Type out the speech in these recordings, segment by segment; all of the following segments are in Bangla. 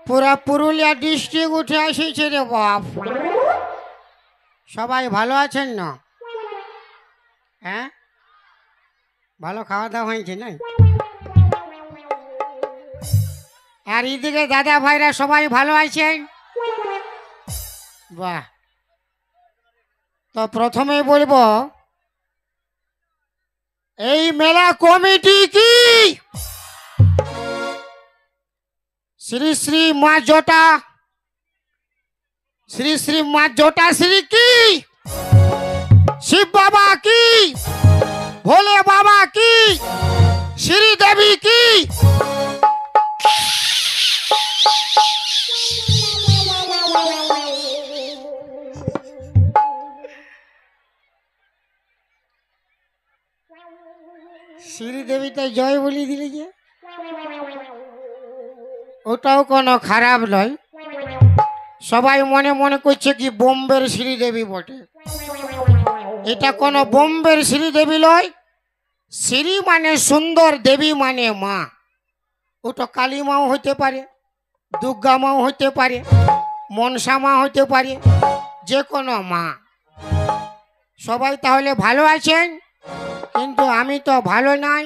পুরা পুরুলিয়া ডিস্ট্রিক্ট উঠে আসিছে রে বাপ। সবাই ভালো আছেন না? হ্যাঁ, ভালো খাওয়া দাওয়া হয়েছে না? আর এদিকে দাদা ভাইরা সবাই ভালো আছেন? বাহ। তো প্রথমে বলবো, এই মেলা কমিটি কি শ্রী শ্রী মা জটা, শ্রী শ্রী মা জটা শ্রী কি, শিব বাবা কি, ভোলে বাবা কি, শ্রী দেবী কি? শ্রীদেবীটা জয় বলি দিলে যে, ওটাও কোনো খারাপ নয়। সবাই মনে মনে করছে কি বোম্বের শ্রীদেবী বটে। এটা কোনো বোম্বের শ্রীদেবী নয়। শ্রী মানে সুন্দর, দেবী মানে মা। ওটা কালী মাও হইতে পারে, দুর্গা মাও হইতে পারে, মনসা মা হইতে পারে, যে কোনো মা। সবাই তাহলে ভালো আছেন? কিন্তু আমি তো ভালো নাই।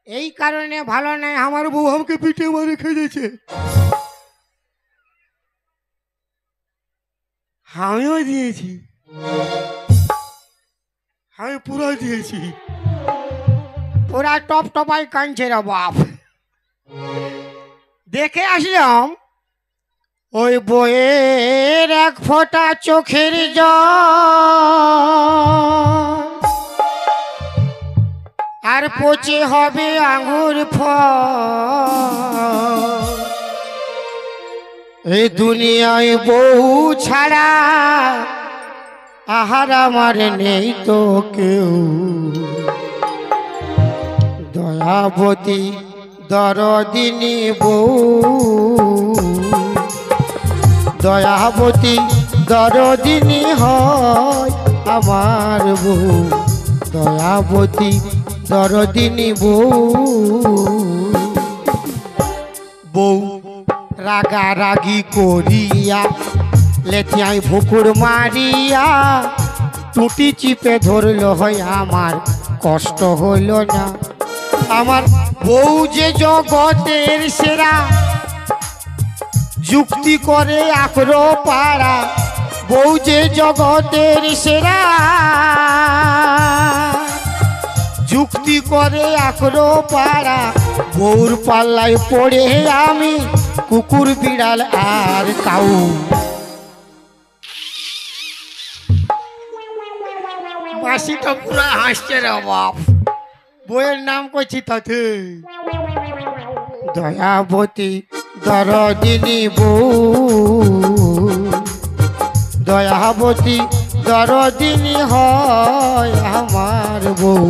এই কারণে ভালো নাই, আমার বউ আমাকে পিঠে মারে খেয়েছে। আমিও দিয়েছি, আমি পুরো দিয়েছি। পুরা টপ টপাই কাঁদছে রে বাপ। দেখে আসলাম ওই বইয়ের এক ফোঁটা চোখের জল, আর পচে হবে আঙুর ফল। এই দুনিয়ায় বউ ছাড়া আহার আমার নেই তো কেউ। দয়াবতী দরদিনী বউ, দয়াবতী দরদিনী হয় আমার বউ, দয়াবতী দরদিনী বউ। বউ রাগারাগি করিয়া লেথিয়াই ভুকুর মারিয়া টুটি চিপে ধরল, হয় আমার কষ্ট হইল না। আমার বউ যে জগতের সেরা, যুক্তি করে আখরো পাড়া। বউ যে জগতের সেরা, যুক্তি করে আখরো পাড়া। বউর পাল্লায় পড়ে আমি কুকুর বিড়াল আর কাউ। মাসিটা পুরা হাসছে রে বাপ। বইয়ের নাম করছি তাতে দয়াবতী দরদিনী বউ, দয়াবতী দরদিনী হয় আমার বউ,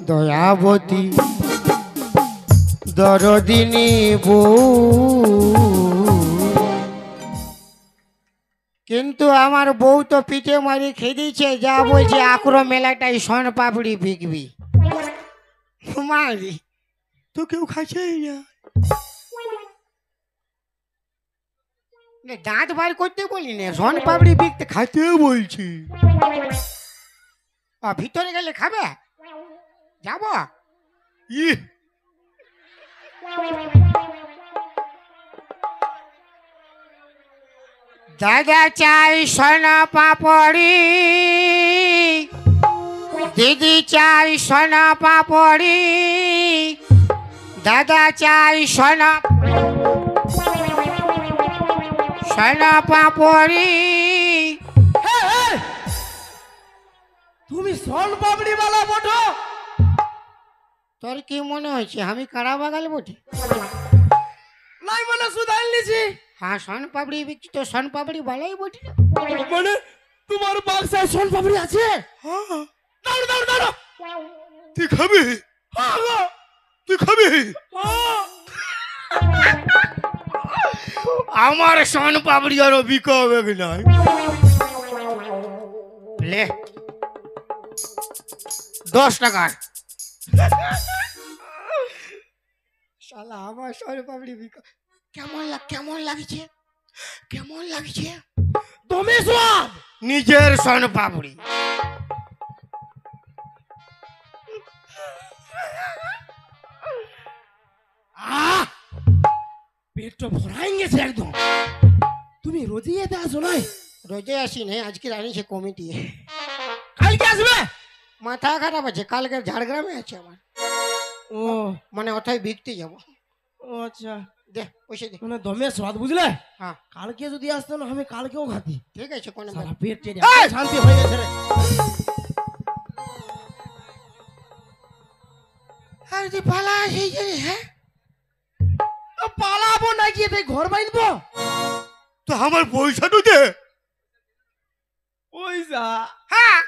দয়াবতী দরদিনী বউ। কিন্তু আমার বউ তো পিঠে মারি খেয়ে দিচ্ছে, যা বলছে আক্রো মেলাটাই সোন পাপড়ি বিকবি। মারি তো কেউ খাচ্ছেই না। দাঁত বার করতে বলি না, সোন পাপড়ি বিকতে খাইতে বলছি। ভিতরে গেলে খাবে? যাব? দাদা চাই সোনা পাপড়ি, দিদি চাই সোনা পাপড়ি, দাদা চাই সোনা সোনা পাপড়ি। তুমি সোন পাপড়ি वाला বটো? তোর কি মনে হচ্ছে আমি কারা বাগাল বটে? নাই মানে সুদাল নিছি। হ্যাঁ, সোন পাপড়ি বিকছি তো সোন পাপড়ি বালাই বটে। মানে তোমার বাক্সায় সোন পাপড়ি আছে? হ্যাঁ। দাঁড়ো দাঁড়ো দাঁড়ো। তুই খাবি? হ্যাঁ তুই খাবি? আমার সোন পাপড়ি আরো বিকা হবে না। লে 10 টাকা। শালা শালা আমার সোন পাপড়ি কেমন লাগছে দমে স্বাদ। নিজের সোন পাপড়ি। আহ পেটটা ভরাই গেছে একদম। তুমি রোজই এতে আসো নয়? রোজে আসি নাই, আজকে আনিছে কমিটি। কালকে আসবে? মাথা খারাপ আছে, কালকে ঝাড়গ্রামে আছে আমার। ও মানে ওটাই বিকতে যাবো। ও আচ্ছা, দে পয়সা দে। মানে দমে স্বাদ বুঝলে। হ্যাঁ কালকে যদি আসতো না আমি কালকেও খাতি। ঠিক আছে, কোনো সারা ব্যাপার। পেট টেনে শান্তি হয়ে গেছে রে। আর তুই পালা সেই যে, হ্যাঁ পালাবো নাকি, তাই ঘর বাঁধবো? তো আমার পয়সাটা দে। পয়সা? হ্যাঁ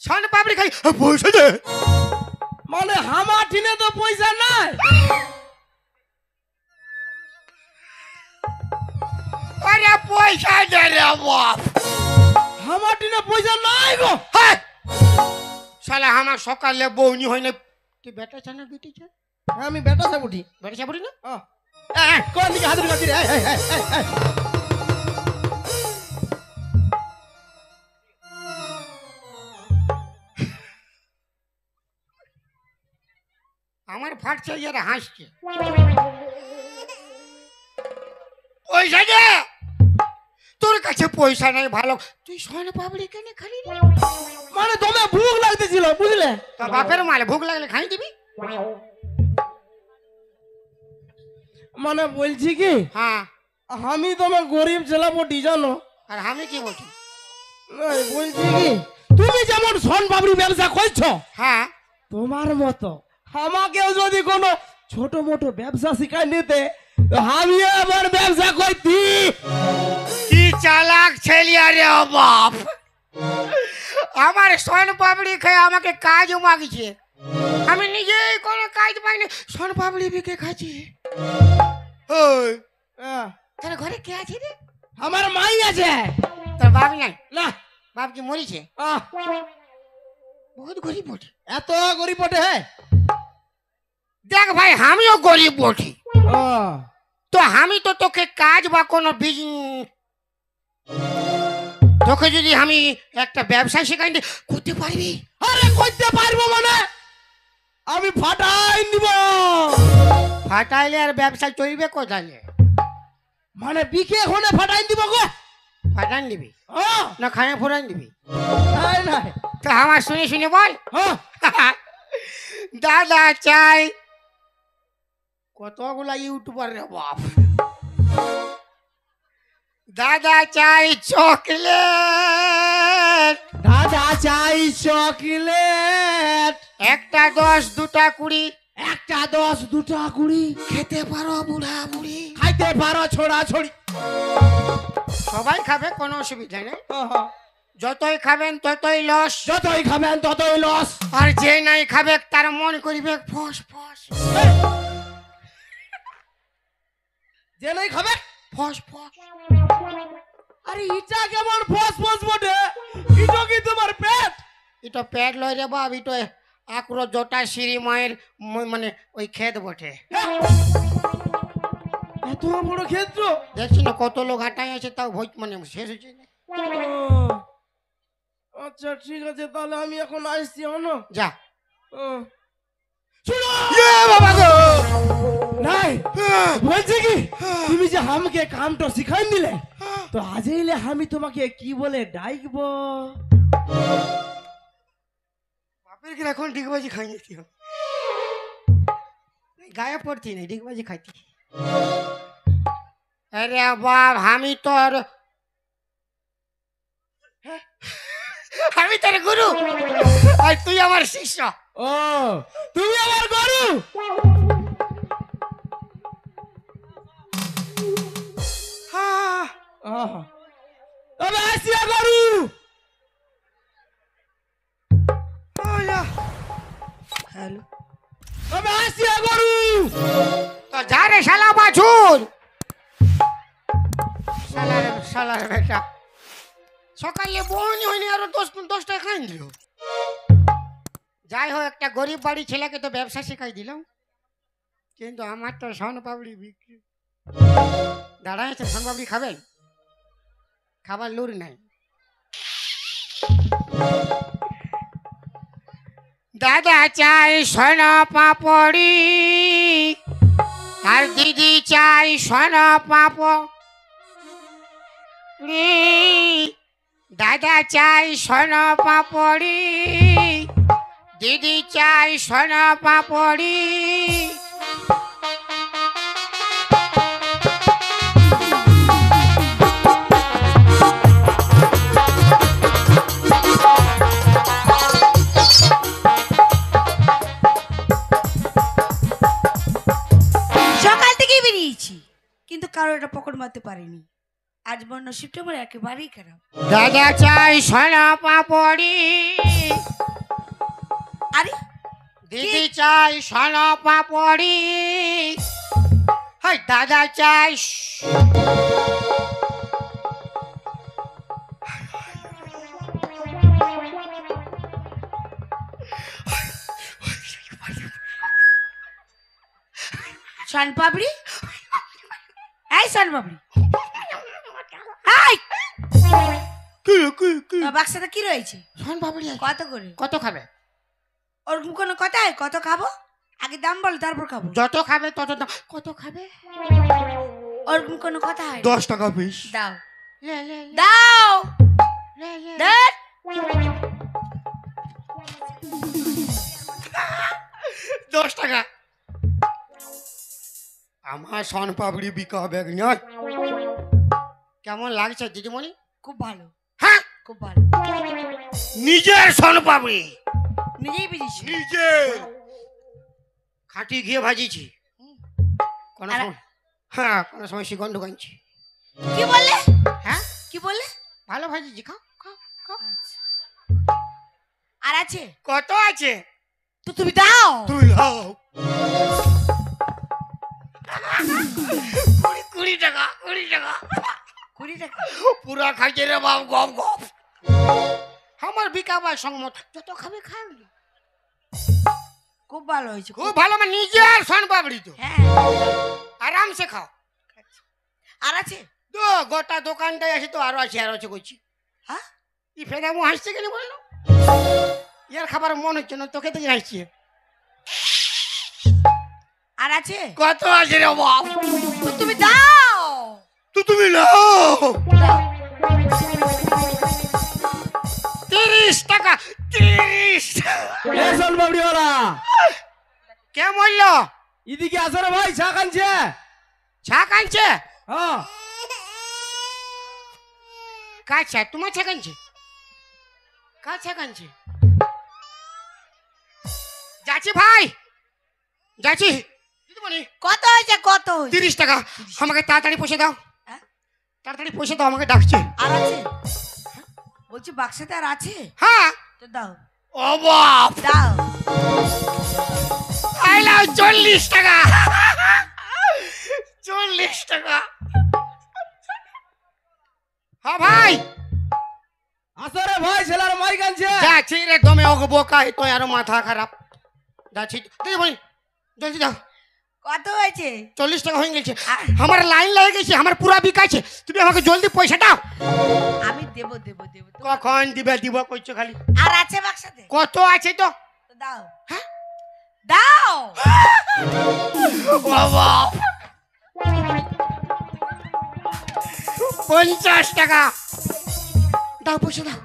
সোন পাপড়ি খাই, পয়সা দে। মানে আমার টিনে তো পয়সা নাই। আরে পয়সা দে রে বাপ। আমার টিনে পয়সা নাই গো। হ্যাঁ শালা আমার সকালে বউনি হয় না। তুই বেটা চানা বেটি চা? হ্যাঁ, আমি বেটা সব উঠি। বেটা চাবড়ি না? কোন দিকে হাতের কাছে রে? আমার ফাটছে যারা হাসছে। পয়সা দে। তোর কাছে পয়সা নাই ভালো, তুই সোন পাপড়ি কেন খালি? মানে দমে ভুক লাগতেছিল বুঝলে। তোর বাপের মালে ভুক লাগলে খাই দিবি। মানে বলছি কি, হ্যাঁ আমি তোমার গরিব ছেলে বটি জানো। আর আমি কি বলছি? নাই, বলছি কি, তুমি যেমন সোন পাপড়ি ব্যবসা করছো, হ্যাঁ তোমার মতো আমাকেও যদি কোনো ছোট মোটো ব্যবসা শিখাই নিতে, তো আমি আমার ব্যবসা করতি। কি চালাক ছেলে আরে বাপ। আমার সোন পাপড়ি খেয়ে আমাকে কাজ মাগছে, আমি নিজেই কোনো কাজ পাইনি, সোন পাপড়ি বিকে খাচ্ছি। ওই তোর ঘরে কে আছে রে? আমার মাই আছে। তোর বাপ নাই? না। বাপ কি মরিছে? আহ, বহুত গরিব বটে। এত গরিব বটে? হ্যাঁ। দেখ ভাই, আমিও গরিব বটি, ও, তো আমি তো তোকে কাজ বা কোনো বিজনেস, তোকে যদি আমি একটা ব্যবসা শেখাই দিই, করতে পারবি? আরে করতে পারবো মানে আমি ফাটাই নিব। ফাটাইলে আর ব্যবসা চলবে কোথায়? মানে বিকে হলে ফাটাই দিব গো। ফাটান দিবি ও, না খায়া ফোরান দিবি? নাই নাই। তো আমার শুনে শুনে বল। হ্যাঁ, দাদা চাই, কতগুলা ইউটিউবার রে বাপ। দাদা চাই চকলেট, দাদা চাই চকলেট। একটা 10 2টা 20, একটা 10 2টা 20। খেতে পারো বুড়া বুড়ি? খাইতে পারো ছোড়া ছড়ি? সবাই খাবে, কোনো অসুবিধা নেই। হ্যাঁ, যতই খাবেন ততই লস, যতই খাবেন ততই লস। আর যে নাই খাবে তার মন করিবে ফস ফস। যে নাই খাবে ফস ফস। আরে ইটা কেমন ফস ফস বটে? ইটো কি তোমার পেট? এটা পেট লয় রে বাপ, এটা আক্র জটা সিঁড়ি মায়ের মানে ওই ক্ষেত বটে। এত বড় ক্ষেত্র? দেখছি না কত লোক হাঁটাই আছে, তাও ভোজ মানে শেষ হচ্ছে না। আচ্ছা ঠিক আছে, তাহলে আমি এখন আসছি। হনো যা। শুনো বাবা গো, নাই, বলছি কি, তুমি যে আমাকে কামটা শিখাই দিলে, তো আজইলে আমি তোমাকে কি বলে ডাকবো? বাপের কি এখন ডিগবাজি খাই নিতি, গায়ে পড়তি না ডিগবাজি খাইতি। আরে বাপ, আমি তোর গুরু আর তুই আমার শিষ্য। ও, তুমি আমার গরু? তবে আসিয়া গরু। হ্যালো, তবে আসিয়া গরু। তো যা রে শালা বাছুর, শালার বেটা সকালে বউনি হয়নি, আরো 10টা খাই দিল। যাই হোক, একটা গরিব বাড়ি ছেলেকে তো ব্যবসা শেখাই দিলাম। কিন্তু আমার তো শনপাপড়ি বিক্রি। দাঁড়ায় আছে, শনপাপড়ি খাবেন? খাবার লুর নাই। দাদা চাই শনপাপড়ি, আর দিদি চাই শনপাপড়ি। দাদা চাই শনপাপড়ি, দিদি চাই শনপাপড়ি। সকাল থেকেই বেরিয়েছি, কিন্তু কারো এটা পকেট মারতে পারিনি। আজ আমার নসিবটা আমার একেবারেই খারাপ। দাদা চাই শনপাপড়ি, আরে দিদি চাই শনপাপড়ি। হাই দাদা চাই শনপাপড়ি, এই শনপাপড়ি, এই বাক্সটা কি রয়েছে? শনপাপড়ি কত করে? কত খাবে? ওরকম কোনো কথা? কত খাবো? আগে দাম বল, তারপর খাবো। যত খাবে তত দাম। কত খাবে? ওরকম কোনো কথা হয়? 10 টাকা পিস। দাও লে লে দাও লে লে। দেখ। 10 টাকা। আমার শনপাপড়ি বিকা হবে না। কেমন লাগছে দিদিমণি? খুব ভালো, হ্যাঁ, খুব ভালো। নিজের শনপাপড়ি, নিজেই বেরিয়েছি। নিজে খাটি ঘিয়ে ভাজিছি। কোন আর- সময়, হ্যাঁ, কোন সময় সুগন্ধ গাঞ্ছি। কি বললে? হ্যাঁ, কি বললে? ভালো ভাজিছি, খাও খাও খাও। আচ্ছা। আর আছে? কত আছে? তো তুমি দাও। তুই লাও। 20 টাকা, 20 টাকা। 20 টাকা? পুরা খাইছে রে বাপ, গপ গপ। আমার বিকাবার সংমত, যত খাবে খাও। খুব ভালো হয়েছে, খুব ভালো, আমার নিজের শনপাপড়ি তো। হ্যাঁ। আরামসে খাও। আর আছে? তো গোটা দোকানটাই আছে, তো আরো আছে, আরো আছে করছি। হ্যাঁ, ই ফেদামু হাসছে কেন বললো? ইয়ার খাবার মন হচ্ছে না, তোকে থেকে হাসছে। আর আছে? কত আছে রে বাপ? তো তুমি দাও। তো তুমি লাও। দাও। 30 টাকা, 30 এ শনপাপড়িওয়ালা, কে বললো? এদিকে আসো রে ভাই, চা খানছে। চা কানছে? হ্যাঁ, কাছা তোমার চা কানছে? কাছা কানছে? যাচ্ছি ভাই, যাচ্ছি। দিদিমণি, কত হয়েছে? কত হয়েছে? 30 টাকা। আমাকে তাড়াতাড়ি পয়সা দাও, হ্যাঁ? তাড়াতাড়ি পয়সা দাও, আমাকে ডাকছে। আর আছে? বলছি বাক্সাতে আর আছে? হ্যাঁ। তো দাও ও বাপ, দাও। আইলাম 40 টাকা। 40 টাকা। হ্যাঁ ভাই, আসো রে ভাই, ছেলের মাই কানছে। যাচ্ছি রে দমে, ওকে বোকা তো আরো মাথা খারাপ। যাচ্ছি দিদিমণি, জলদি দাও। কত হয়েছে? 40 টাকা হয়ে গেছে। আমার লাইন লেগে গেছে, আমার পুরা বিকাছে। তুমি আমাকে জলদি পয়সা দাও। আমি দেব দেব দেব তো। কখন দিবে দিব কইছো খালি। আর আছে বাক্সাতে? কত আছে তো? তো দাও। হ্যাঁ, দাও। বাবা, 50 টাকা দাও, পয়সা দাও।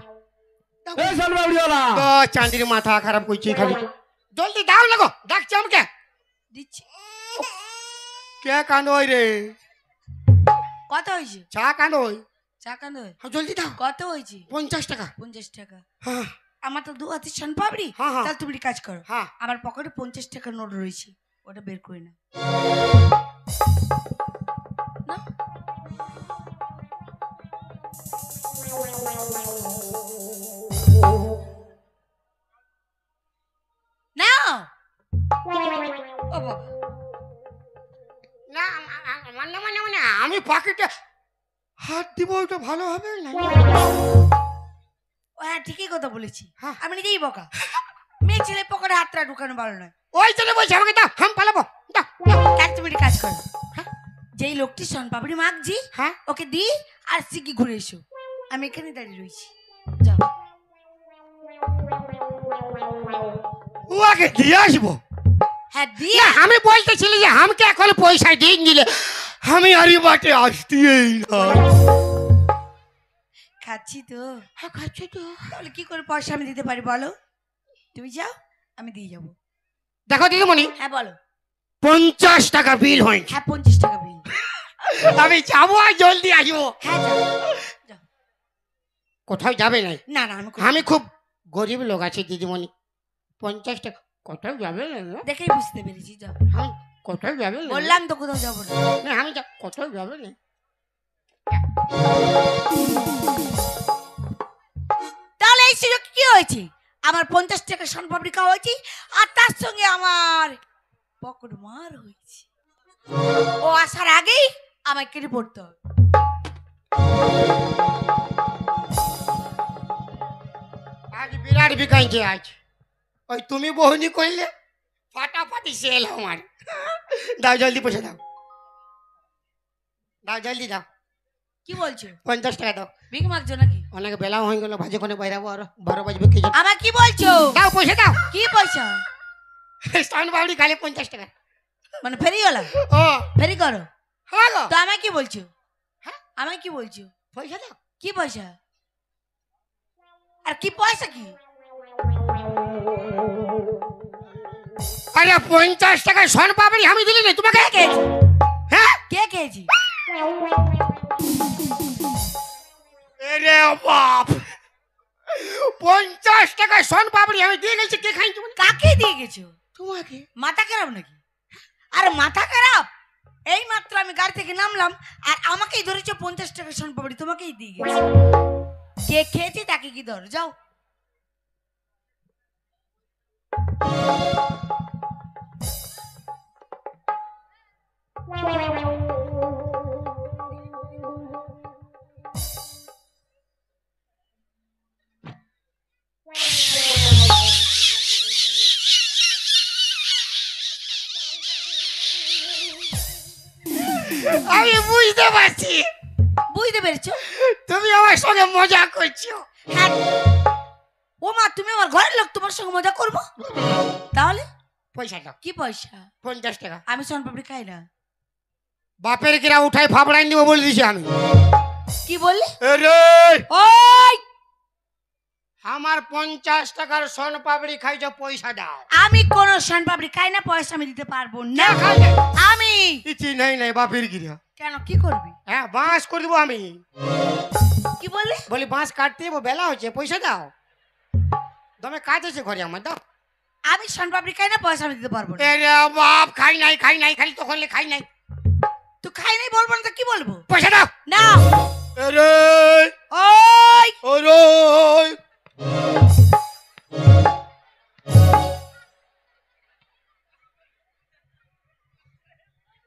এ শনপাপড়িওয়ালা, তো চাঁদির মাথা খারাপ করছে খালি। জলদি দাও, লাগো ডাকছে আমাকে। দিচ্ছি। কে কান্দোই রে? কত হয়েছে? চা কান্দোই। চা কান্দ? হ্যাঁ, জলদি দাও। কত হয়েছে? 50 টাকা। 50 টাকা? হ্যাঁ আমার তো 2 হাতে শনপাপড়ি। হ্যাঁ, হ্যাঁ। তাহলে তুমি একটা কাজ করো, হ্যাঁ, আমার পকেটে 50 টাকার নোট রয়েছে, ওটা বের করে নাও। নাও। নাও। ও বাবা, না মানে মানে মানে আমি পকেটে হাত দিব, ওটা ভালো হবে না? ও হ্যাঁ, ঠিকই কথা বলেছি। হ্যাঁ। আমি নিজেই বোকা। মেয়ে ছেলে পকেটে হাতটা ঢুকানো ভালো নয়। ওই চলে বলছে আমাকে দাও, হাম পালাবো। দাও তুমি একটা কাজ করো, যেই লোকটি সোনপাপড়ি মাগছি হ্যাঁ ওকে দি আর সিকি ঘুরে এসো, আমি এখানে দাঁড়িয়ে রয়েছি। যাও। ও আগে দিয়ে আসবো। হ্যাঁ দিয়ে না, আমি বলতেছিলি যে আমাকে এখন পয়সা দিয়ে দিলে আমি আর বাটে আসতেই না। খাচ্ছি তো। হ্যাঁ খাচ্ছি তো। তাহলে কি করে পয়সা আমি দিতে পারি বলো? তুমি যাও, আমি দিয়ে যাবো। দেখো দিদিমণি, হ্যাঁ বলো। 50 টাকা বিল হয়েছে। হ্যাঁ 50 টাকা বিল। আমি যাবো আর জলদি আসবো। হ্যাঁ যাও যাও। কোথাও যাবে নাই? না না আমি আমি খুব গরিব লোক আছি দিদিমণি, 50 টাকা কোথাও যাবে না। দেখেই বুঝতে পেরেছি। যাও। আমি কোথাও যাবে না। বললাম তো কোথাও যাবো না। না আমি কোথাও যাবে না। তাহলে এই সুযোগ কি হয়েছে? আমার 50 টাকা সোনপাপড়ি খাওয়া হয়েছে আর তার সঙ্গে আমার পকেট মার হয়েছে। ও আসার আগেই আমাকে কেটে পড়তে হবে। আজ বিরাট বিকাইছে আজ। ওই তুমি বহনি করলে ফাটাফাটি সেল আমার। দাও জলদি পয়সা দাও, দাও জলদি দাও। কি বলছো? 50 টাকা দাও। ভিক মাগছো নাকি? অনেক বেলা হয়ে গেল, ভাজে কোনে বাইরাবো, আর 12 বাজবে কি জানি। আমার কি বলছো? দাও পয়সা দাও। কি পয়সা? স্টান বাউরি খালি 50 টাকা। মানে ফেরিওয়ালা? ও ফেরি করো? হ্যাঁ গো। তো আমায় কি বলছো? হ্যাঁ আমায় কি বলছো? পয়সা দাও। কি পয়সা? আর কি পয়সা কি? আরে 50 টাকা সোনপাপড়ি আমি দিলি না তোমাকে। কে খেয়েছি? হ্যাঁ কে খেয়েছি? আরে বাপ, 50 টাকা সোনপাপড়ি আমি দিয়ে গেছি। কে খাই তুমি? কাকে দিয়ে গেছো? তোমাকে। মাথা খারাপ নাকি? আরে মাথা খারাপ? এই মাত্র আমি গাড়ি থেকে নামলাম আর আমাকেই ধরেছো 50 টাকা সোনপাপড়ি, তোমাকেই দিয়ে গেছি। কে খেয়েছে তাকে কি ধরো? যাও। আমি বুঝতে পারছি বুঝতে পেরেছো? তুমি আমার সঙ্গে মজা করছো। হ্যাঁ। ও মা, তুমি আমার ঘরের লোক, তোমার সঙ্গে মজা করবো? তাহলে পয়সা দাও। কি পয়সা? 50 টাকা। আমি সোনপাপড়ি খাই না। বাপের কিরা উঠাই ফাবড়াই দিব বলে দিছি আমি। কি বললি? আরে ওই আমার 50 টাকার সোনপাপড়ি খাইছো, পয়সা দাও। আমি কোন সোনপাপড়ি খাই না, পয়সা আমি দিতে পারবো না। না খাই না। আমি কিছু নাই নাই বাপের কিরা। কেন, কি করবি? হ্যাঁ বাঁশ করে দেবো আমি। কি বললি? বলি বাঁশ কাটতে দেবো, বেলা হচ্ছে, পয়সা দাও। তুমি কাজ আছে ঘরে আমার, দাও। আমি সোনপাপড়ি খাই না, পয়সা আমি দিতে পারবো না। আরে বাপ, খাই নাই খালি তখন খাই নাই। তুই খাই নাই বলবো না তো কি বলবো? পয়সা দাও। না। আরে ওই ওরে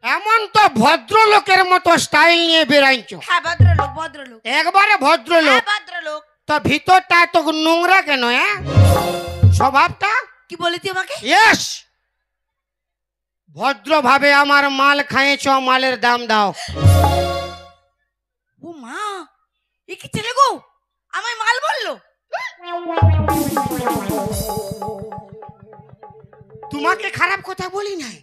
এমন তো ভদ্রলোকের মতো স্টাইল নিয়ে বেড়াইছো। হ্যাঁ ভদ্রলোক, ভদ্রলোক। একবারে ভদ্রলোক, হ্যাঁ ভদ্রলোক। তো ভিতরটা তো নোংরা কেন? হ্যাঁ স্বভাবটা কি বলি তুই আমাকে? ইয়েস, ভদ্রভাবে আমার মাল খাইয়েছ, মালের দাম দাও। ও মা, এ কি ছেলে গো, আমায় মাল বললো? তোমাকে খারাপ কথা বলি নাই,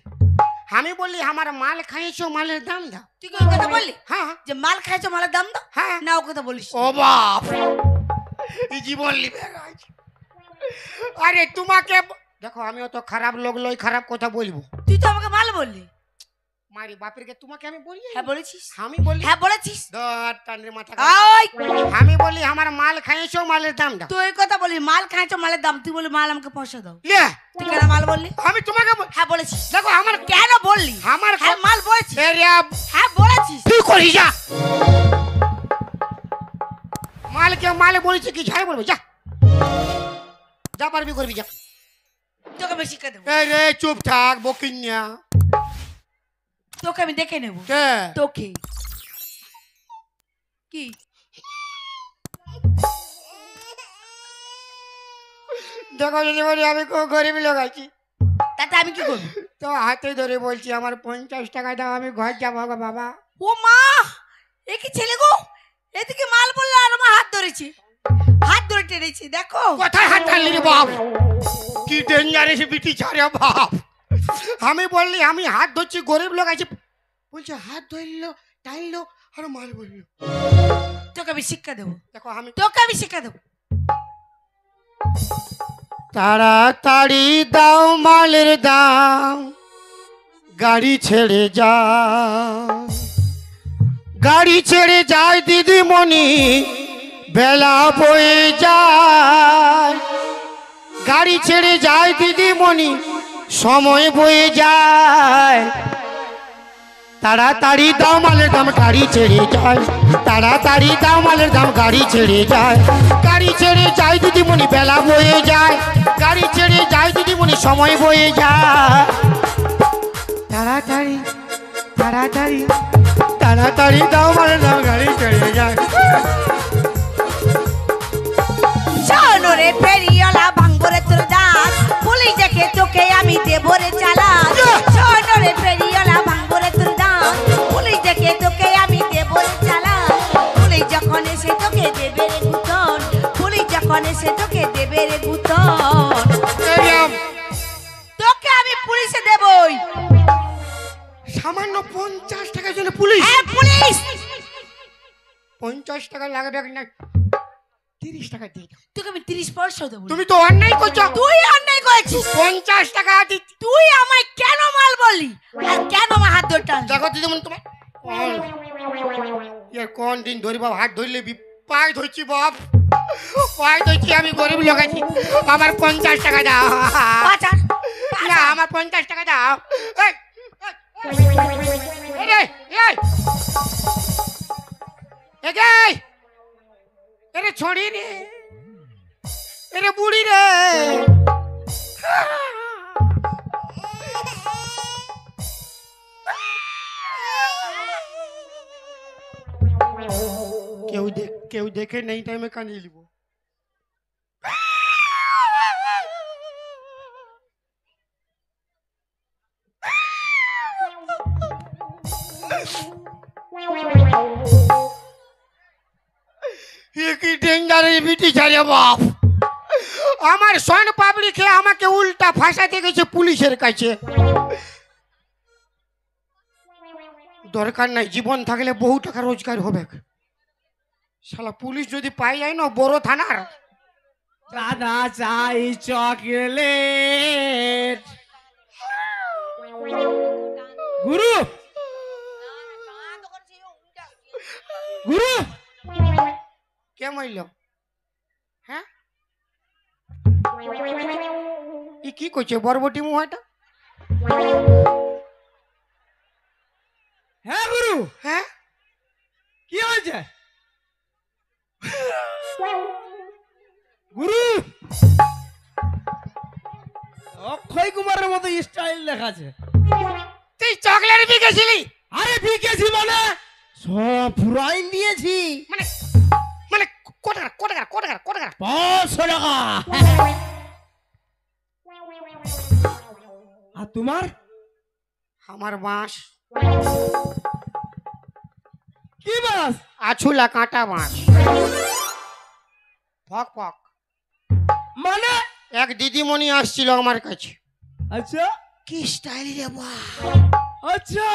আমি বলি আমার মাল খাইয়েছ, মালের দাম দাও। তুই কি ওই কথা বললি? হ্যাঁ যে মাল খাইছো, মালের দাম দাও? হ্যাঁ। না, ও কথা বলিস। ও বাপ, এই জীবন লিবে গেছে। আরে তোমাকে দেখো, আমিও তো খারাপ লোক লই, খারাপ কথা বলবো। তুই তো আমাকে মাল বললি। মারি বাপের কে, তোমাকে আমি বলি? হ্যাঁ বলেছিস। আমি বলি? হ্যাঁ বলেছিস। ধর টানের মাথা। ওই আমি বলি আমার মাল খাইয়েছো, মালের দাম দাও। তুই ওই কথা বলি, মাল খাইছো, মালের দাম। তুই বলি মাল আমাকে পয়সা দাও। লে, তুই কেন মাল বললি? আমি তোমাকে হ্যাঁ বলেছিস। দেখো আমার কেন বললি? আমার হ্যাঁ মাল বলেছিস। হ্যাঁ বলেছিস। তুই করিস যা, মালকে মাল বলেছি কি ঝাই বলবো, যা যা পারবি করবি যা। তোকে আমি শিক্ষা দেবো। রে চুপ থাক বকিন্যা। তোকে আমি দেখে নেবো। কে? তোকে কি দেখো যদি বলি আমি গরিব লোক আছি। তাতে আমি কি করবো? তো হাতে ধরে বলছি আমার 50 টাকা দাও, আমি ঘর যাবো গো বাবা। ও মা, এ কি ছেলে গো? এদিকে মাল বললো আর আমার হাত ধরেছি, হাত ধরে টেনেছি। দেখো কোথায় হাত টানলি রে বাপ? কি ডেঞ্জারাস বিটি ছাড়ে বাপ। আমি বললি আমি হাত ধরছি, গরিব লোক আছে, বলছে হাত ধরলো টাইলো আর মাল বললো। তোকে আমি শিক্ষা দেবো, দেখো আমি তোকে আমি শিক্ষা দেবো। তাড়াতাড়ি দাও মালের দাম, গাড়ি ছেড়ে যায়, গাড়ি ছেড়ে যায় দিদিমণি, বেলা বয়ে যায়, গাড়ি ছেড়ে যায় দিদিমণি, সময় বয়ে যায়। তাড়াতাড়ি দাও মালের দাম, গাড়ি ছেড়ে যায়, তাড়াতাড়ি দাও মালের দাম, গাড়ি ছেড়ে যায়, গাড়ি ছেড়ে যায় দিদিমণি, বেলা বয়ে যায়, গাড়ি ছেড়ে যায় দিদিমণি, সময় বয়ে যায়। তাড়াতাড়ি তাড়াতাড়ি তাড়াতাড়ি দাও মালের দাম, গাড়ি ছেড়ে যায়। শোনো রে ফেরিওয়ালা, ভাঙবো রে তোর দাঁত, পুলিশ দেখে তোকে আমি দেবো রে চালান। শোনো রে ফেরিওয়ালা, ভাঙবো রে তোর দাঁত, পুলিশ দেখে তোকে আমি দেবো রে চালান। পুলিশ যখন এসে তোকে দেবে রে গুতন, পুলিশ যখন এসে তোকে দেবে রে গুতন, তোকে আমি পুলিশে দেবই। সামান্য 50 টাকার জন্য পুলিশ? হ্যাঁ পুলিশ। 50 টাকা লাগবে না, 30 টাকা দিয়ে দাও। তোকে আমি 30 পয়সা দেবো। তুমি তো অন্যায় করছো। তুই অন্যায় করেছিস। 50 টাকা দিচ্ছি। তুই আমায় কেন মাল বললি আর কেন আমার হাত ধরে টানলি? দেখো দিদিমণি তোমার কোন দিন ধরি বাপ হাত ধরলে পায়ে ধরছি বাপ, পায়ে ধরছি, আমি গরিব লোক আছি, আমার 50 টাকা দাও। বাঁচা, না আমার 50 টাকা দাও। এই, এই, এই, এই, এই, এই, এরে ছড়ি রে, এরে বুড়ি রে। কেউ দেখে নেই টাইমে কানিয়ে নিব। কি ডেঞ্জারাস বিটি ছাড়ে বাপ। আমার সোন পাবড়ি খেয়ে আমাকে উল্টা ফাঁসাতে গেছে পুলিশের কাছে। দরকার নাই, জীবন থাকলে বহু টাকা রোজগার হবে। শালা পুলিশ যদি পাই যায় না বড় থানার। দাদা চাই চকলেট। গুরু গুরু কে মইল? হ্যাঁ ই কি করছে বরবটি মুহাটা? হ্যাঁ গুরু, হ্যাঁ কি হয়েছে গুরু? অক্ষয় কুমারের মতো স্টাইল দেখাচ্ছে। তুই চকলেট বিকেছিলি? আরে বিকেছি মানে সব ফুরাই নিয়েছি। মানে মানে কত টাকা কত টাকা কত টাকা কত টাকা? 500 টাকা। আর তোমার? আমার বাঁশ। কি বাস? আছুলা কাঁটা বাঁশ। ফক ফক। মানে এক দিদিমণি আসছিল আমার কাছে। আচ্ছা কি স্টাইল রে বাহ, আচ্ছা,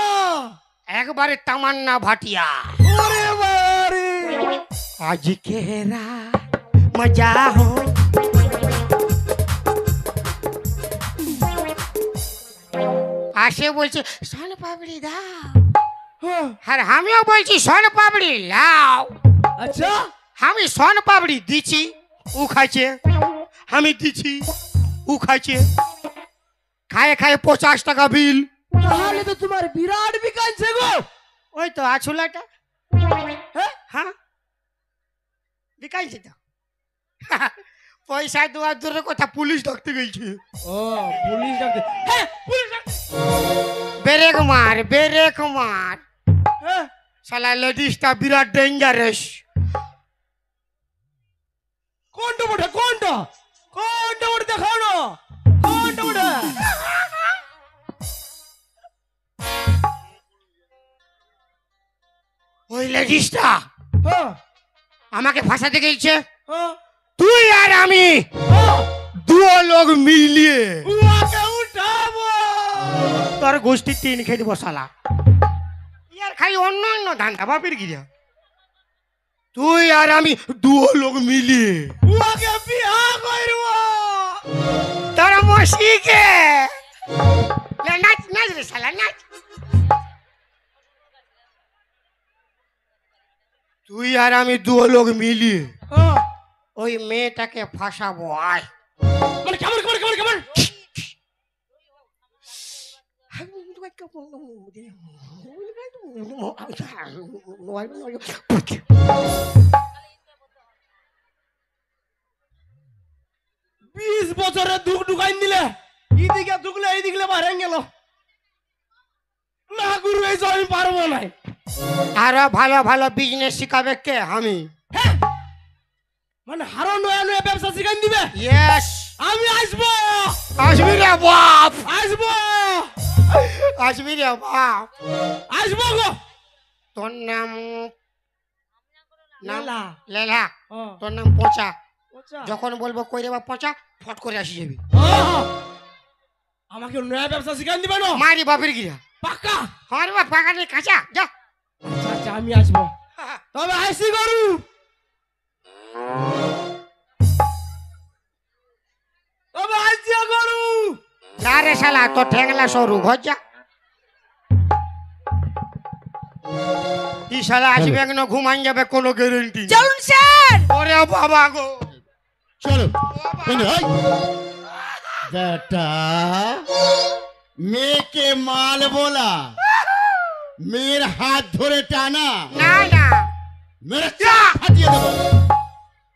একবারে তামান্না ভাটিয়া। ওরে বাবারে, आज के रात मजा हो। আসে বলছে সোন পাপড়ি দাও, হ্যাঁ, আর আমিও বলছি সোন পাপড়ি লাও। আচ্ছা আমি সোন পাপড়ি দিছি, ও খাইছে, আমি দিছি, ও খাইছে, খায়ে খায়ে 50 টাকা বিল। তাহলে তো তোমার বিরাট বিকাইছে গো। ওই তো আছুলাটা। হ্যাঁ হ্যাঁ বিকাইছে তো। পয়সা দেওয়া দূরের কথা, পুলিশ ডাকতে গেছে। ও পুলিশ ডাকতে, হ্যাঁ পুলিশ ডাকতে, ব্রেক মার ব্রেক মার, হ্যাঁ শালা লেডিসটা বিরাট ডেঞ্জারাস। কোনটা মোটা কোনটা কোনটা মোটা দেখাও না, কোনটা মোটা? ওই লেডিসটা হ্যাঁ আমাকে ফাঁসাতে গেছে। হ্যাঁ তুই আর আমি হ্যাঁ দু লোক মিলিয়ে উহাকে উঠাবো। তোর গোষ্ঠী টিন খেয়ে দিব শালা। ইয়ার খালি অন্য অন্য ধান্দা বাপের গিরা। তুই আর আমি দু লোক মিলিয়ে উহাকে বিয়া করবো। তোর মসিকে নাচ নাচ রে শালা নাচ। তুই আর আমি দু লোক মিলিয়ে হ্যাঁ ওই মেয়েটাকে ফাঁসাবো। আয় মানে কেমন কেমন কেমন কেমন? বিশ বছরে দুঃখ ঢুকাইন দিলে এইদিকে ঢুকলে এইদিকে বাইরে গেল না গুরু, এই যে আমি পারবো না। আরো ভালো ভালো বিজনেস শিখাবে কে? আমি। হ্যাঁ, মানে হারো নয়া নয়া ব্যবসা শিখাইন দিবে। ইয়েস আমি আসবো আসবি রে বাপ, আসবো আসবি রে বাপ। আসবো গো। তোর নাম লেলা। লেলা, হ্যাঁ। তোর নাম পচা। আচ্ছা। যখন বলবো কই রে বাপ পচা, ফট করে আসি যাবি। আমাকে নয়া ব্যবসা শিখাইন দিবে না? মারি বাপের গিরা। পাক্কা? আমার বাপ পাকা নেই কাঁচা যা। আচ্ছা আচ্ছা আমি আসবো, তবে আইসি গরু। তবে আইসি গরু। না রে শালা, তোর ঠ্যাংলা সরু, ঘর যা। কি শালা আসবে কেন, ঘুমাই যাবে কোনো গ্যারেন্টি। চলুন স্যার। ওরে বাবা গো, চলো বেটা, মেয়েকে মাল বলা, মেয়ের হাত ধরে টানা, না না মেরে ফাটিয়ে দেবো।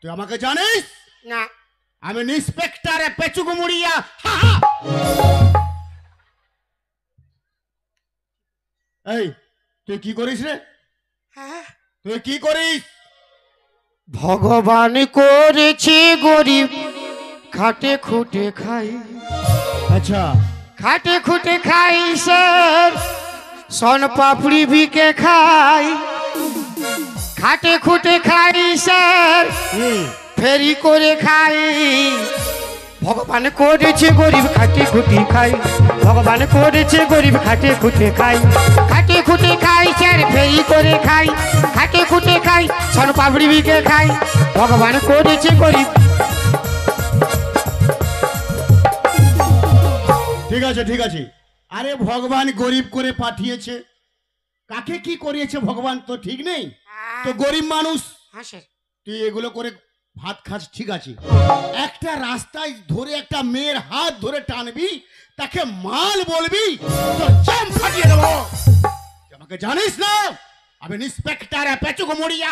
তুই আমাকে জানিস? না। আমি ইন্সপেক্টর পেচুকু মুড়িয়া। এই তুই কি করিস রে? তুই কি করিস? ভগবান করেছে গরিব, খাটে খুটে খাই, আচ্ছা খাটে খুটে খাই স্যার, সোন পাপড়ি ভিকে খাই, খাটে খুটে খাই স্যার, ফেরি করে খাই। ভগবান করেছে গরিব খাটে খুটে খাই, ভগবান করেছে গরিব খাটে খুটে খাই, খাটে খুটে খাই স্যার, ফেরি করে খাই, খাটে খুটে খাই, সোন পাপড়ি ভিকে খাই। ভগবান করেছে গরিব। ঠিক আছে ঠিক আছে। আরে ভগবান গরিব করে পাঠিয়েছে, কাকে কি করিয়েছে ভগবান তো ঠিক নেই। তো গরিব মানুষ, হ্যাঁ স্যার। তুই এগুলো করে ভাত খাস ঠিক আছে, একটা রাস্তায় ধরে একটা মেয়ের হাত ধরে টানবি, তাকে মাল বলবি, তোর জাম ফাটিয়ে দেবো। তুই আমাকে জানিস না? আমি inspector Pechuku Muriya.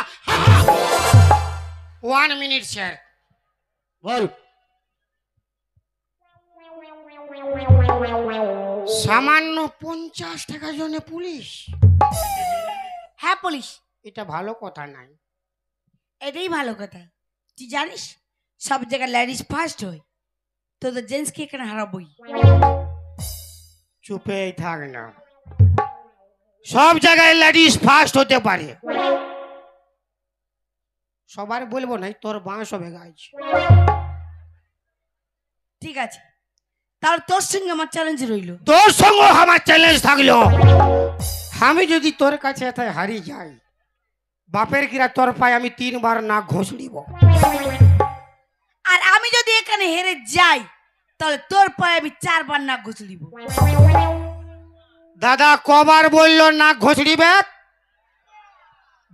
1 minute sir. বল। সামান্য 50 টাকার জন্য পুলিশ? হ্যাঁ পুলিশ, এটা ভালো কথা নাই। এটাই ভালো কথা। তুই জানিস সব জায়গায় লেডিস ফার্স্ট হয়, তোদের জেন্টসকে এখানে হারাবই। চুপেই থাক না, সব জায়গায় লেডিস ফার্স্ট হতে পারে, সবার বলবো নাই, তোর বাঁশ হবে গাছ। ঠিক আছে, তাহলে তোর সঙ্গে আমার চ্যালেঞ্জ রইল। তোর সঙ্গে আমার চ্যালেঞ্জ থাকলো, আমি যদি তোর কাছে এথায় হারিয়ে যাই, বাপের কিরা তোর পায়ে আমি 3 বার না ঘষড়িব। আর আমি যদি এখানে হেরে যাই, তাহলে তোর পায়ে আমি 4 বার না ঘুষড়িব। দাদা কবার বললো না ঘষড়িবে?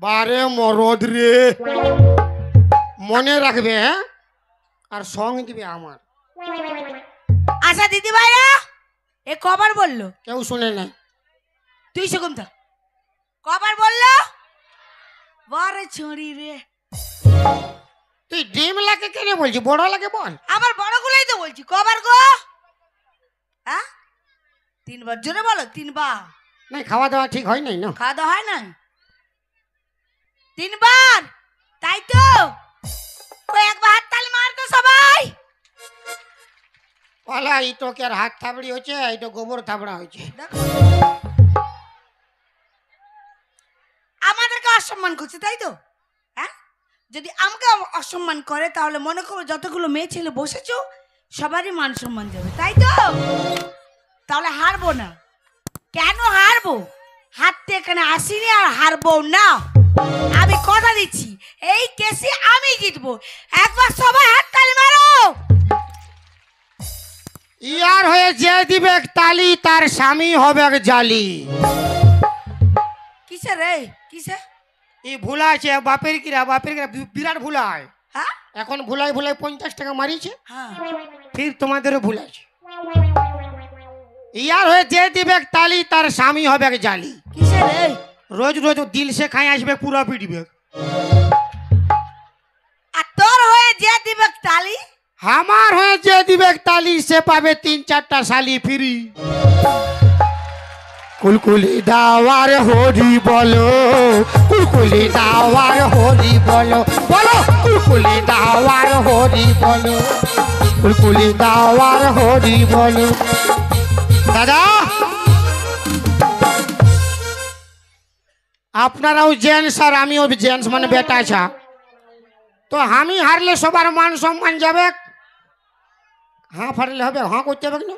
বারে মরদ রে, মনে রাখবে হ্যাঁ, আর সঙ্গ দিবে আমার। আচ্ছা দিদি ভাইরা, এ কবার বললো? কেউ শুনে নাই। তুই সেরকম থাক। কবার বললো? বারে ছড়ি রে। তুই ডিম লাগে কেন বলছি, বড় লাগে বল। আমার বড়গুলোই তো বলছি। কবার গো? হ্যাঁ 3 বার, জোরে বলো। 3 বার। না খাওয়া দাওয়া ঠিক হয় নাই না। খাওয়া দাওয়া হয় না? 3 বার, তাই তো? ওই একবার হাত তালি মার তো সবাই। পালা এই তো কি আর হাত থাবড়ি হচ্ছে, এই তো গোবর থাবড়া হচ্ছে। দেখো, আমাদেরকে অসম্মান করছে, তাই তো? হ্যাঁ, যদি আমাকে অসম্মান করে তাহলে মনে করো যতগুলো মেয়ে ছেলে বসেছো সবারই মান সম্মান যাবে, তাই তো? তাহলে হারবো না। কেন হারবো? হারতে এখানে আসিনি আর হারবো না। আমি কথা দিচ্ছি এই কেসে আমি জিতবো। একবার সবাই হাততালি মারো। ইয়ার হয়ে যে দিবে তালি তার স্বামী হবে জালি। কিসে রে কিসে? এই ভুলাইছে বাপের কিরা বিরাট ভুলায়। হ্যাঁ এখন ভুলাই 50 টাকা মারিছে, হ্যাঁ, ফির তোমাদেরও ভুলাইছে। ইয়ার হয়ে যে দিবে তালি তার স্বামী হবে জালি। কিসে রে? রোজ রোজ দিল সে খাই আসবে পুরা পিটবে। আর তোর হয়ে যে দিবে তালি? আমার হয়ে যে দিবে তালি সে পাবে 3-4টা শালি ফ্রি। কুলকুলি দাওয়ার হরি বলো, কুলকুলি দাওয়ার হরি বলো, বলো কুলকুলি দাওয়ার হরি বলো, কুলকুলি দাওয়ার হরি বলো। দাদা আপনারাও জেন্টস আর আমিও জেন্টস, মানে বেটা ছা, তো আমি হারলে সবার মান সম্মান যাবে। হ্যাঁ ফারলে হবে, হ্যাঁ করতে হবে না।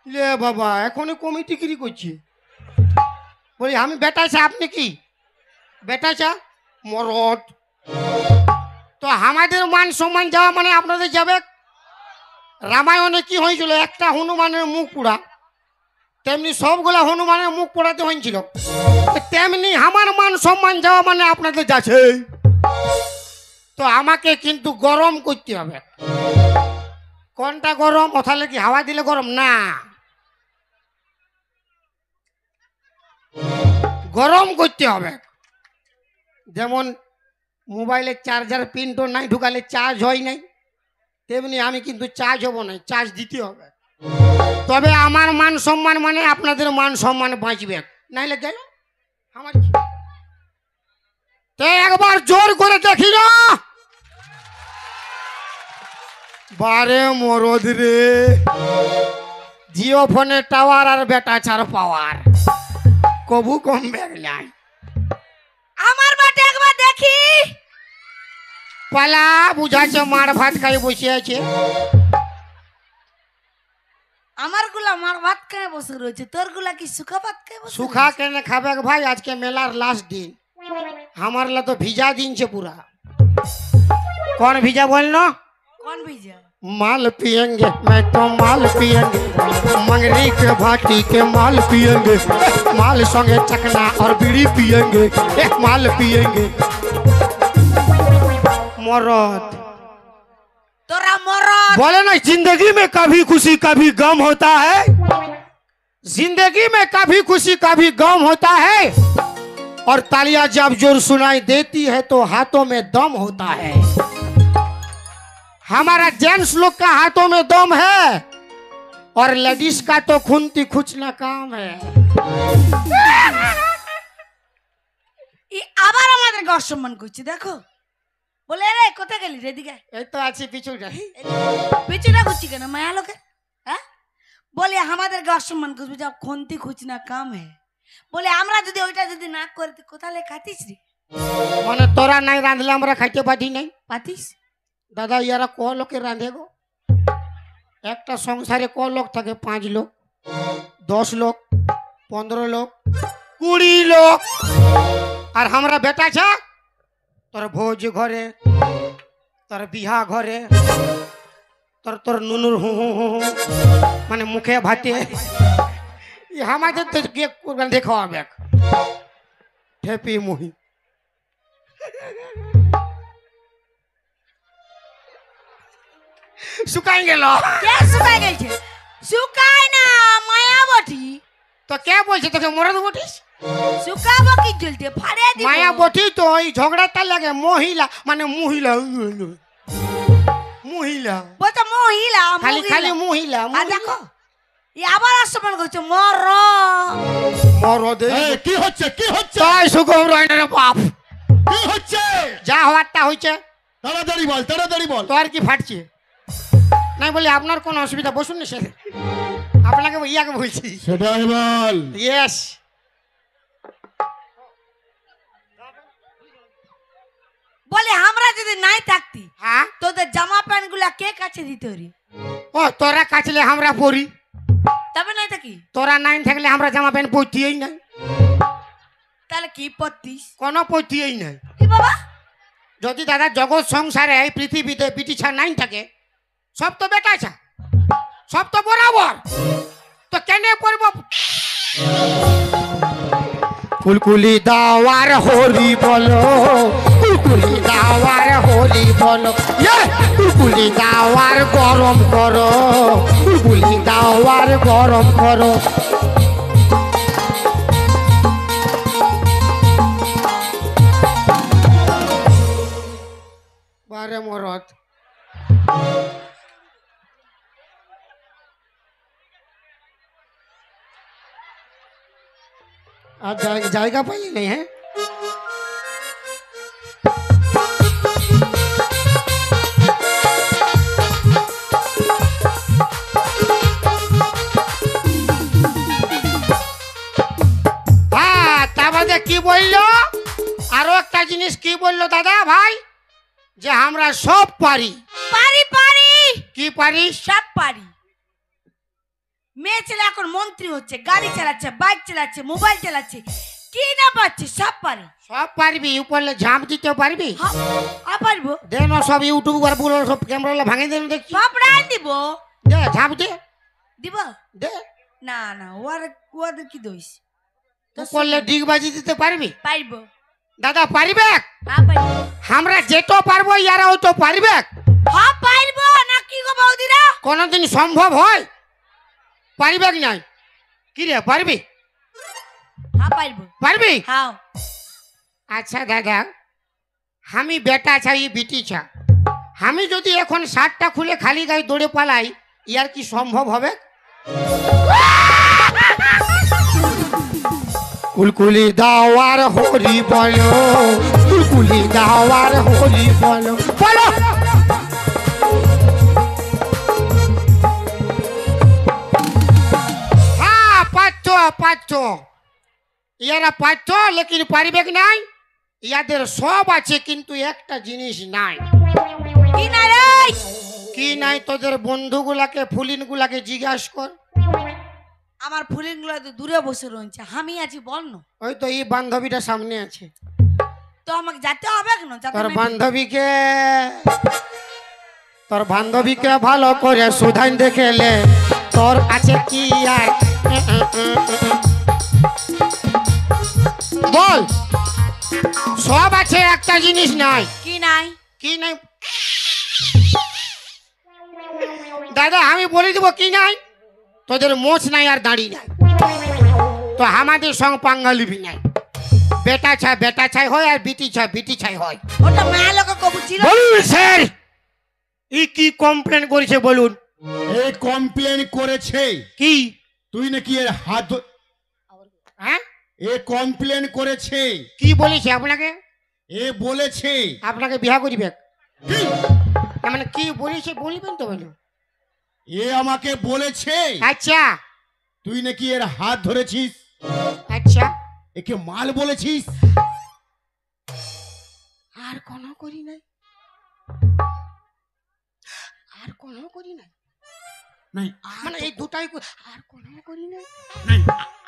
লে বাবা এখনই কমিটি কিরি করছি। বলি আমি বেটা চা, আপনি কি বেটা চা মরদ? তো আমাদের মান সম্মান যাওয়া মানে আপনাদের যাবে। রামায়ণে কি হয়েছিল, একটা হনুমানের মুখ পোড়া, তেমনি সবগুলা হনুমানের মুখ পোড়াতে হয়েছিল, তেমনি আমার মান সম্মান যাওয়া মানে আপনাদের যাচ্ছে। তো আমাকে কিন্তু গরম করতে হবে। কোনটা গরম? ওথালে কি হাওয়া দিলে গরম না, গরম করতে হবে। যেমন মোবাইলের চার্জার পিনটো নাই ঢুকালে চার্জ হয় নাই, তেমনি আমি কিন্তু চার্জ হব না, চার্জ দিতে হবে। তবে আমার মান সম্মান মানে আপনাদের মান সম্মান বাঁচবে, নাইলে গেল আমার কি? তো একবার জোর করে দেখি না। বারে মরদ রে, জিও ফোনের টাওয়ার আর বেটা ছাড় পাওয়ার কবু কমবে নাই। আমার বাটে একবার দেখি। পালা বুঝাচ্ছে মার ভাত খাই বসে আছে। আমার গুলা মার ভাত খেয়ে বসে রয়েছে, তোর গুলা কি সুখা ভাত খেয়ে বসে? সুখা কেনে খাবে ভাই? আজকে মেলার লাস্ট দিন, আমার লা তো ভিজা দিনছে পুরা। কোন ভিজা বলনো? কোন ভিজা? माल पियेंगे मैं तो माल पियेंगे, मंगरी के भाटी के माल पियेंगे, माल संगे चकना और बीड़ी पियेंगे, माल पियेंगे। मरद तोरा मरद बोले ना, जिंदगी में कभी खुशी कभी गम होता है, जिंदगी में कभी खुशी कभी गम होता है, और तालियां जब जोर सुनाई देती है तो हाथों में दम होता है। हमारा जेंट्स लोग का हाथों में दम है और लेडीज का तो खुनती खुचना काम है। আবার আমাদেরকে অসম্মান করছে, দেখো। বলে রে কোথায় গেলি রে? দিকে এই তো আছি পিছুটা। পিছুটা করছি কেন মায়া লোকে? হ্যাঁ, বলে আমাদেরকে অসম্মান করবে, যা খুন্তি খুচনা কাম হে। বলে আমরা যদি ওইটা যদি না করি তুই কোথায় খাতিস রে? মানে তোরা নাই রাঁধলে আমরা খাইতে পারি নাই। পাতিস? দাদা ইয়ারা ক লোকে রাঁধে গো? একটা সংসারে ক লোক থাকে? 5 লোক, 10 লোক, 15 লোক, 20 লোক। আর আমরা বেটা ছা, তোর ভোজ ঘরে, তোর বিহা ঘরে, তোর তোর নুনুর হু হু হু মানে মুখে ভাতে, আমাদের তো দেখা হবে ঠেপি মুহি। শুকাই গেল। কে শুকাই গেছে? শুকাই না, মায়াবতী। তো কে বলছে তোকে মরদ বটিস? শুকাবো কি জলতে ফাড়ে দিব? মায়া বটি তো ওই ঝগড়াটা লাগে মহিলা, মানে মহিলা মহিলা বলতো মহিলা, খালি মহিলা। খালি মহিলা আর দেখো ই আবার অসম্মান করছে, মর মরদ। এই, কি হচ্ছে কি হচ্ছে তাই সুগম রায়নের বাপ, কি হচ্ছে? যা হওয়ারটা হয়েছে। তাড়াতাড়ি বল, তাড়াতাড়ি বল। তো আর কি ফাটছে? নাই বলি আপনার কোনো অসুবিধা, বসুন না স্যার, আপনাকে ইয়াকে বলছি। সেটাই বল। ইয়েস। বলে আমরা যদি নাই থাকতি হ্যাঁ তোদের জামা প্যান্ট গুলা কে কাছে দিতে রে? ও তোরা কাচলে আমরা পরি, তবে নাই থাকি তোরা নাই থাকলে আমরা জামা প্যান্ট পরতেই নাই, তাহলে কি পড়তিস? কোনো পরতেই নাই। কি বাবা? যদি দাদা জগৎ সংসারে এই পৃথিবীতে বিটি ছা নাই থাকে, সব তো বেটা ছা, সব তো বরাবর, তো কেনে পড়ব? কুলকুলি দাওয়ার হরি বলো, কুলকুলি দাওয়ার হরি বলো, কুলকুলি দাওয়ার গরম করো, কুলকুলি দাওয়ার গরম করো। বারে মরদ আর জায়গা পাইলে নেই। হ্যাঁ তা বাদে কি বললো, আরো একটা জিনিস কি বললো দাদা ভাই, যে আমরা সব পারি। পারি পারি কি পারি? সব পারি। মেয়ে ছেলে এখন মন্ত্রী হচ্ছে, গাড়ি চালাচ্ছে, বাইক চালাচ্ছে, মোবাইল চালাচ্ছে, কি না পাচ্ছে সব পারে। সব পারবি, উপরে ঝাঁপ দিতে পারবি? পারবো। দেন সব ইউটিউবার পুরো সব ক্যামেরা ভাঙে দেন দেখি। সব রায় দিব। দে ঝাঁপ দে, দিব দে। না না ওদের কি দোষ? তো করলে ডিগবাজি দিতে পারবি? পারবো দাদা পারবে? পারবো। আমরা যেটো পারবো ইয়ারাও তো পারবে। পারবো না কি গো বৌদিরা? কোনদিন সম্ভব হয়? পারবে কি নাই? কি রে পারবি? পারবো। পারবি? হ্যাঁ। আচ্ছা দাদা, আমি বেটা চাই বিটি ছা, আমি যদি এখন শার্টটা খুলে খালি গায়ে দৌড়ে পালাই, ইয়ার কি সম্ভব হবে? কুলকুলি দাওয়ার হরি বলো, কুলকুলি দাওয়ার হরি বলো, বলো। হ্যাঁ পাচ্ছ, ইয়ারা পাচ্ছ, লেকিন পারিবে কি নাই? ইয়াদের সব আছে কিন্তু একটা জিনিস নাই। কি না রে? কি নাই? তোদের বন্ধুগুলাকে ফুলিনগুলাকে জিজ্ঞাসা কর। আমার ফুলিন গুলো তো দূরে বসে রয়েছে, আমি আছি বন্য। ওই তো এই বান্ধবীটা সামনে আছে, তো আমাকে যেতে হবে কেন? তোর বান্ধবীকে ভালো করে সুধাইন দেখেলে তোর আছে কি আর বল। সব আছে, একটা জিনিস নাই। কি নাই? কি নাই দাদা? আমি বলে দিব কি নাই। তোদের মোচ নাই আর দাড়ি নাই, তো আমাদের সঙ্গ পাঙ্গা লিবি নাই। বেটা ছাই হয় আর বিটি ছাই হয়। ওটা মায়া লোক কবু ছিল। বলুন স্যার, ই কি কমপ্লেন করেছে বলুন? এ কমপ্লেন করেছে কি? তুই নাকি এর হাত হ্যাঁ, এ কমপ্লেন করেছে। কি বলেছে আপনাকে? এ বলেছে আপনাকে বিয়া করিবে। কি? মানে কি বলেছে বলবেন তো বলুন। এ আমাকে বলেছে আচ্ছা তুই নাকি এর হাত ধরেছিস, আচ্ছা, একে মাল বলেছিস। আর কোনো করি নাই, আর কোনো করি নাই, নাই মানে এই দুটাই আর কোনো করি নাই। নাই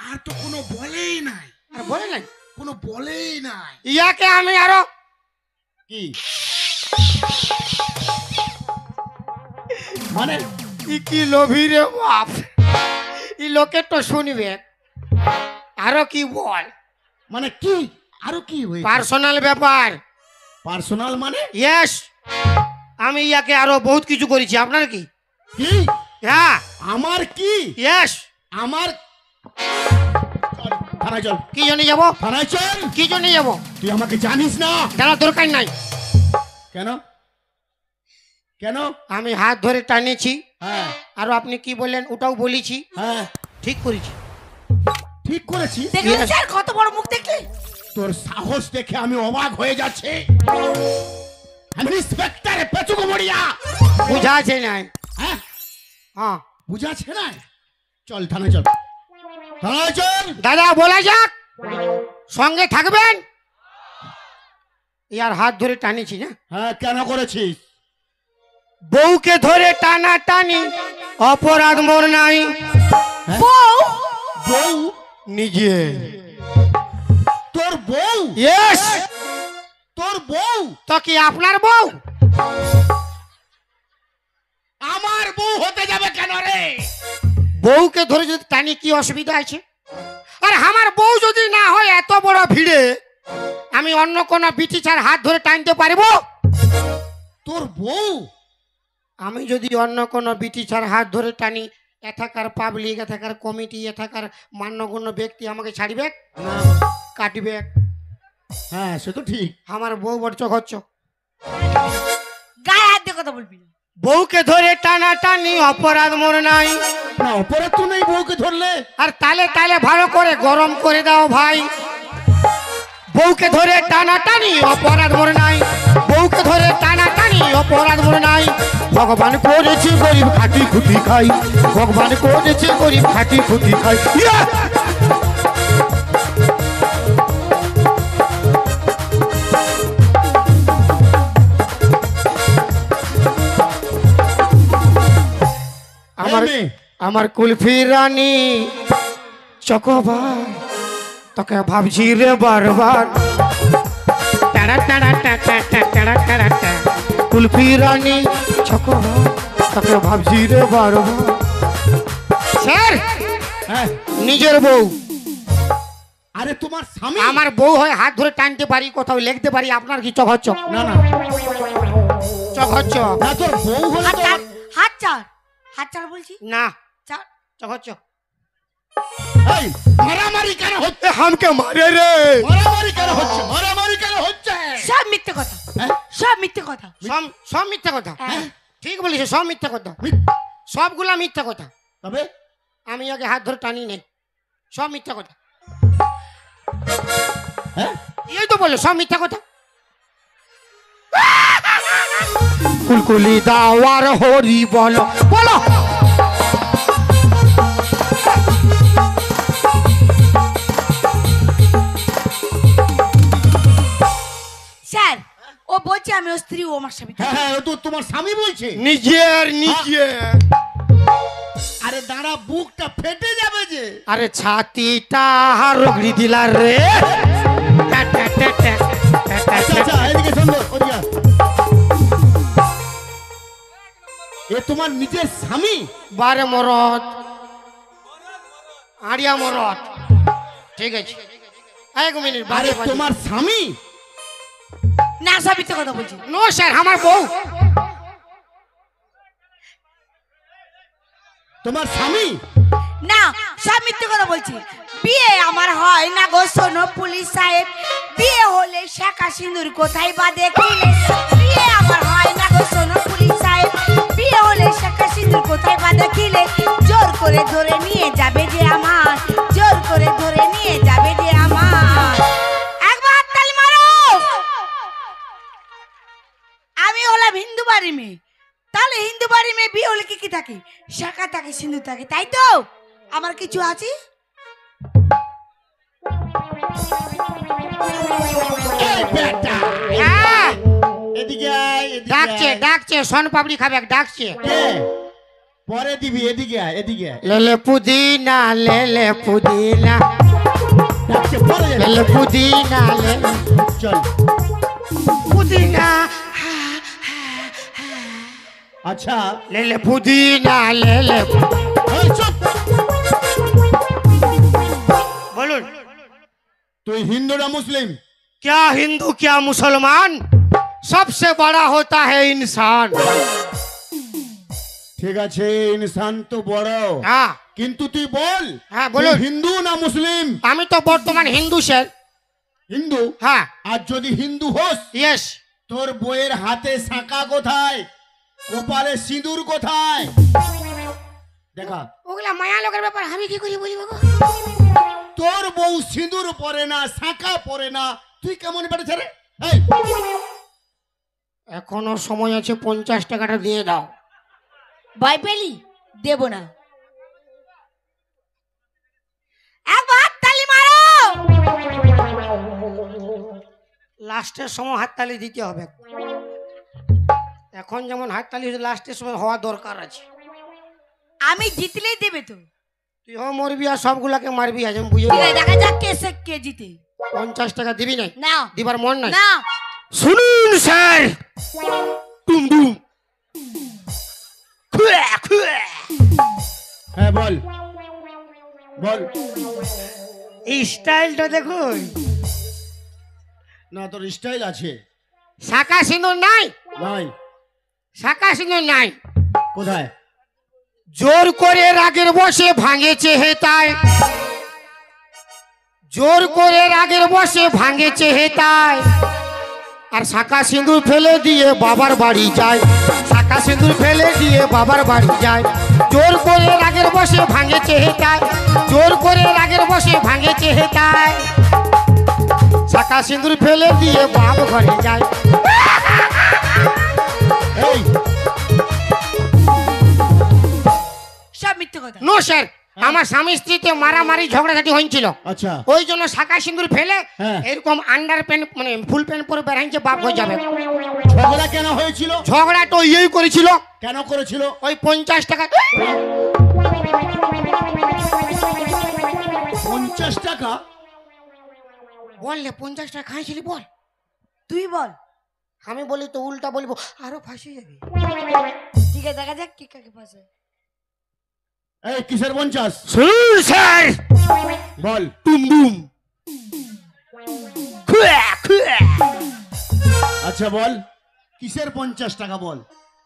আর তো কোনো বলেই নাই, আর বলে নাই, কোনো বলেই নাই। ইয়াকে আমি আরো কি মানে? কি লোভী রে বাপ, ই লোকে তো শুনবে। আরো কি বল? মানে কি আরো কি হয়েছে? পার্সোনাল ব্যাপার। পার্সোনাল মানে? ইয়েস, আমি ইয়াকে আরো বহুত কিছু করেছি। আপনার কি? কি? হ্যাঁ আমার কি? ইয়েস। আমার থানায় চল। কি জন্য যাবো? থানায় চল। কি জন্য যাবো? তুই আমাকে জানিস না? জানার দরকার নাই। কেন? কেন? আমি হাত ধরে টানেছি, হ্যাঁ আর আপনি কি বললেন ওটাও বলেছি, হ্যাঁ ঠিক করেছি। ঠিক করেছিস। দেখলেন স্যার কত বড় মুখ দেখলে? তোর সাহস দেখে আমি অবাক হয়ে যাচ্ছি। আমি ইন্সপেক্টর পেচুকো মরিয়া। বুঝা আছে নাই? হ্যাঁ হ্যাঁ বুঝাচ্ছে না? চল থানায় চল, থানায় চল। দাদা বলা যাক, সঙ্গে থাকবেন? ইয়ার হাত ধরে টানিছি না, হ্যাঁ কেন করেছিস? বউকে ধরে টানা টানি অপরাধ মোর নাই। বউ বউ? নিজে তোর বউ? ইয়েস, তোর বউ? তো কি আপনার বউ? আমার বউ হতে যাবে কেন রে? বউকে ধরে যদি টানি কি অসুবিধা আছে? আর আমার বউ যদি না হয় এত বড় ভিড়ে, আমি অন্য কোনো বিটি ছাড় হাত ধরে টানতে পারবো? তোর বউ? আমি যদি অন্য কোনো বিটি ছাড় হাত ধরে টানি, এথাকার পাবলিক, এথাকার কমিটি, এথাকার মান্যগণ্য ব্যক্তি আমাকে ছাড়বে না। কাটবে। হ্যাঁ সে তো ঠিক। আমার বউ বড় হচ্ছ, গায়ে হাত দিয়ে কথা বলবি না। বউকে ধরে টানা টানি অপরাধ মোর নাই। না অপরাধ তো নেই বউকে ধরলে। আর তালে তালে ভালো করে গরম করে দাও ভাই। বউকে ধরে টানা টানি অপরাধ মোর নাই, বউকে ধরে টানা টানি অপরাধ মোর নাই। ভগবান করেছে গরিব খাটি খুটি খাই, ভগবান করেছে গরিব খাটি খুটি খাই। ইয়া! আমার আমার কুলফি রানী চকোবার, তোকে ভাবছি রে বারবার। টাড়া টাড়া টাড়া টাড়া টাড়া টাড়া, কুলফি রানী চকোবার, তোকে ভাবছি রে বারবার। স্যার, হ্যাঁ নিজের বউ, আরে তোমার স্বামী? আমার বউ হয় হাত ধরে টানতে পারি, কোথাও লিখতে পারি, আপনার কি চক হচ্ছ? না না চক হচ্ছ না, তোর বউ হলে হাত তো- ছাড়, হাত ছাড়, হাত ছাড় বলছি, না, ছাড়। চক হচ্ছ। এই, মারামারি কেন হচ্ছে? হামকে মারে রে। মারামারি কেন হচ্ছে? মারামারি কেন হচ্ছে? সব মিথ্যে কথা, হ্যাঁ? সব মিথ্যে কথা। সব মিথ্যা কথা। হ্যাঁ। ঠিক বলেছে, সব মিথ্যা কথা, মিথ- সবগুলা মিথ্যা কথা। তবে আমি আগে হাত ধরে টানি নেই, সব মিথ্যা কথা। হ্যাঁ এই তো বললো সব মিথ্যা কথা। কুলকুলি দাওয়ার হরি বলো বলো। স্যার, ও বলছে আমি ওর স্ত্রী, ও আমার স্বামী। হ্যাঁ হ্যাঁ, ও তো তোমার স্বামী বলছে। নিজের নিজে। আরে দাঁড়া, বুকটা ফেটে যাবে যে। আরে ছাতিটা রগড়ি দিলা রে। টা টা টা টা টা টা আচ্ছা টা। আচ্ছা, এদিকে সুন্দর, ওদিকে আয়। এ তোমার নিজের স্বামী? বারে মরদ, আড়িয়া মরদ। ঠিক আছে, এক মিনিট। আরে বারে তোমার স্বামী? না, সব মিথ্যে কথা বলছি। নো স্যার, আমার বউ। তোমার স্বামী? না, সব মিথ্যে কথা বলছি। বিয়ে আমার হয় না গো শোনো পুলিশ সাহেব, বিয়ে হলে শাখা সিঁদুর কোথায় বা দেখিলে। বিয়ে আমার হয় না গো শোনো পুলিশ সাহেব, বিয়ে হলে শাখা সিঁদুর কোথায় বা দেখিলে। জোর করে ধরে নিয়ে যাবে যে আমার, জোর করে ধরে নিয়ে যাবে যে আমার। একবার তালি মারো। আমি হলাম হিন্দু বাড়ি মেয়ে, তাহলে হিন্দু বাড়ি মেয়ে বিয়ে হলে কি কি থাকে? শাখা থাকে, সিঁদুর থাকে, তাই তো? আমার কিছু আছে? এই বেটা, হ্যাঁ, এদিকে আয়, এদিকে ডাকছে আয়। ডাকছে, শন পাপড়ি খাবে, ডাকছে। কে? পরে দিবি, এদিকে আয়, এদিকে আয়। লেলে পুদিনা, লেলে পুদিনা, ডাকছে, পরে যাবি। লেলে পুদিনা, লেলে চল। পুদিনা, আচ্ছা লেলে পুদিনা, লেলে। এই চুপ। বলুন, তুই হিন্দু না মুসলিম? क्या हिंदू क्या मुसलमान, सबसे बड़ा होता है इंसान। ঠিক আছে, ইনসান তো বড়, হ্যাঁ কিন্তু তুই বল, হ্যাঁ তুই বলুন। হিন্দু না মুসলিম? আমি তো বর্তমান হিন্দু স্যার। হিন্দু? হ্যাঁ, আর যদি হিন্দু হোস, ইয়েস। তোর বইয়ের হাতে শাঁকা কোথায়? কপালে সিঁদুর কোথায়? দেখা। ওগুলা মায়া লোকের ব্যাপার, আমি কি করি বলি বাবা। তোর বউ সিঁদুর পরে না, শাঁকা পরে না, তুই কেমন পেটেছে রে? এই, এখনো সময় আছে, 50 টাকাটা দিয়ে দাও। ভয় পেলি? দেব না। একবার তালি মারো। লাস্টের সময় হাততালি দিতে হবে। এখন যেমন হাততালি হচ্ছে, লাস্টের সময় হওয়া দরকার আছে। আমি জিতলেই দেবে তো। তুইও মরবি আর সবগুলাকে মারবি, আজ আমি বুঝে ঠিক আছে, দেখা যাক কে জিতে। 50 টাকা দিবি নাই? না দিবার মন নাই? না। শুনুন স্যার, টুম টুম খুয়া খুয়া। হ্যাঁ বল বল। এই স্টাইলটা দেখুন। না তোর স্টাইল আছে। শাঁকা সিঁদুর নাই? নাই। শাঁকা সিঁদুর নাই। কোথায়? জোর করে রাগের বসে ভাঙেছে হেতায়, জোর করে রাগের বসে ভাঙেছে হেতায়, আর শাঁকা সিঁদুর ফেলে দিয়ে বাবার বাড়ি যায়, শাঁকা সিঁদুর ফেলে দিয়ে বাবার বাড়ি যায়। জোর করে রাগের বসে ভাঙেছে হেতায়, জোর করে রাগের বসে ভাঙেছে হেতায়, শাঁকা সিঁদুর ফেলে দিয়ে বাপ ঘরে যায়। এই সব মিথ্যে কথা। নো স্যার, আমার স্বামী স্ত্রীতে মারামারি ঝগড়াঝাটি হয়েছিল, আচ্ছা ওই জন্য শাঁকা সিঁদুর ফেলে হ্যাঁ। এরকম আন্ডার প্যান্ট মানে ফুল প্যান্ট পরে বেড়াইছে, বাপ হয়ে যাবে। ঝগড়া কেন হয়েছিল? ঝগড়া তো এই করেছিল, কেন করেছিল? ওই 50 টাকা। 50 টাকা? বললে 50 টাকা খাইছিলি বল? তুই বল। আমি বলি তো উল্টা বলবো, আরো ফাঁসি যাবে। ঠিক আছে, দেখা যাক কে কাকে ফাঁসে। এই কিসের 50? শুনুন স্যার, বল। টুম টুম খুয়া খুয়া। আচ্ছা বল কিসের 50 টাকা বল।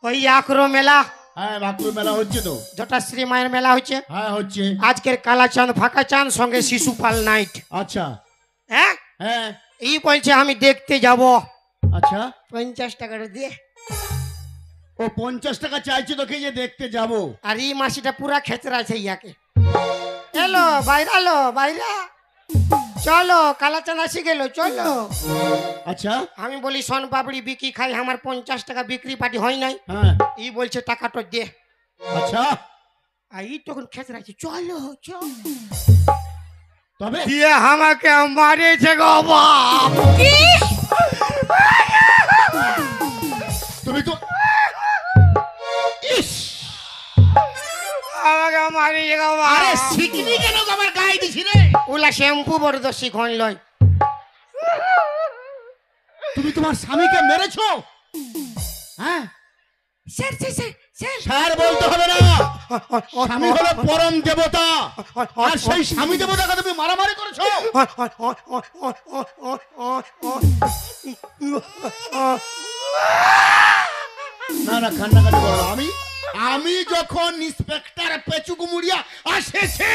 ওই আখরো মেলা, হ্যাঁ বাঁকুড়া মেলা হচ্ছে তো। জটাশ্রী মায়ের মেলা হচ্ছে, হ্যাঁ হচ্ছে। আজকের কালা চাঁদ ফাঁকা চাঁদ সঙ্গে শিশুপাল নাইট। আচ্ছা হ্যাঁ, হ্যাঁ এই বলছে আমি দেখতে যাব, আচ্ছা। 50 টাকাটা দিয়ে। ও 50 টাকা চাইছে তোকে যে দেখতে যাব। আর এই মাসিটা পুরা খেচরা আছে ইয়াকে। এলো বাইরালো বাইরা, চলো কালাচাঁদ আসি গেল চলো। আচ্ছা আমি বলি সোন পাপড়ি বিক্রি খাই, আমার 50 টাকা বিক্রি পাটি হয় নাই। হ্যাঁ এই বলছে টাকাটা দে। আচ্ছা আর এই তখন খেচরা আছে, চলো চলো। তবে দিয়ে আমাকে মারেছে গো বাপ। কি? তুমি তো ইস আমাকে মারিছে গো বাপ। আরে শিখনি কেন আমার গায়ে দিছি রে? ওলা শ্যাম্পু বড় দর্শি ঘন লয়। তুমি তোমার স্বামীকে মেরেছো? হ্যাঁ sir sir sir sir sir বলতে হবে না। স্বামী হলো পরম দেবতা, আর সেই স্বামী দেবতাকে তুমি মারামারি করেছো। না না কান্নাকাটি করো না। আমি যখন ইন্সপেক্টর পেচু কুমুরিয়া আসেছে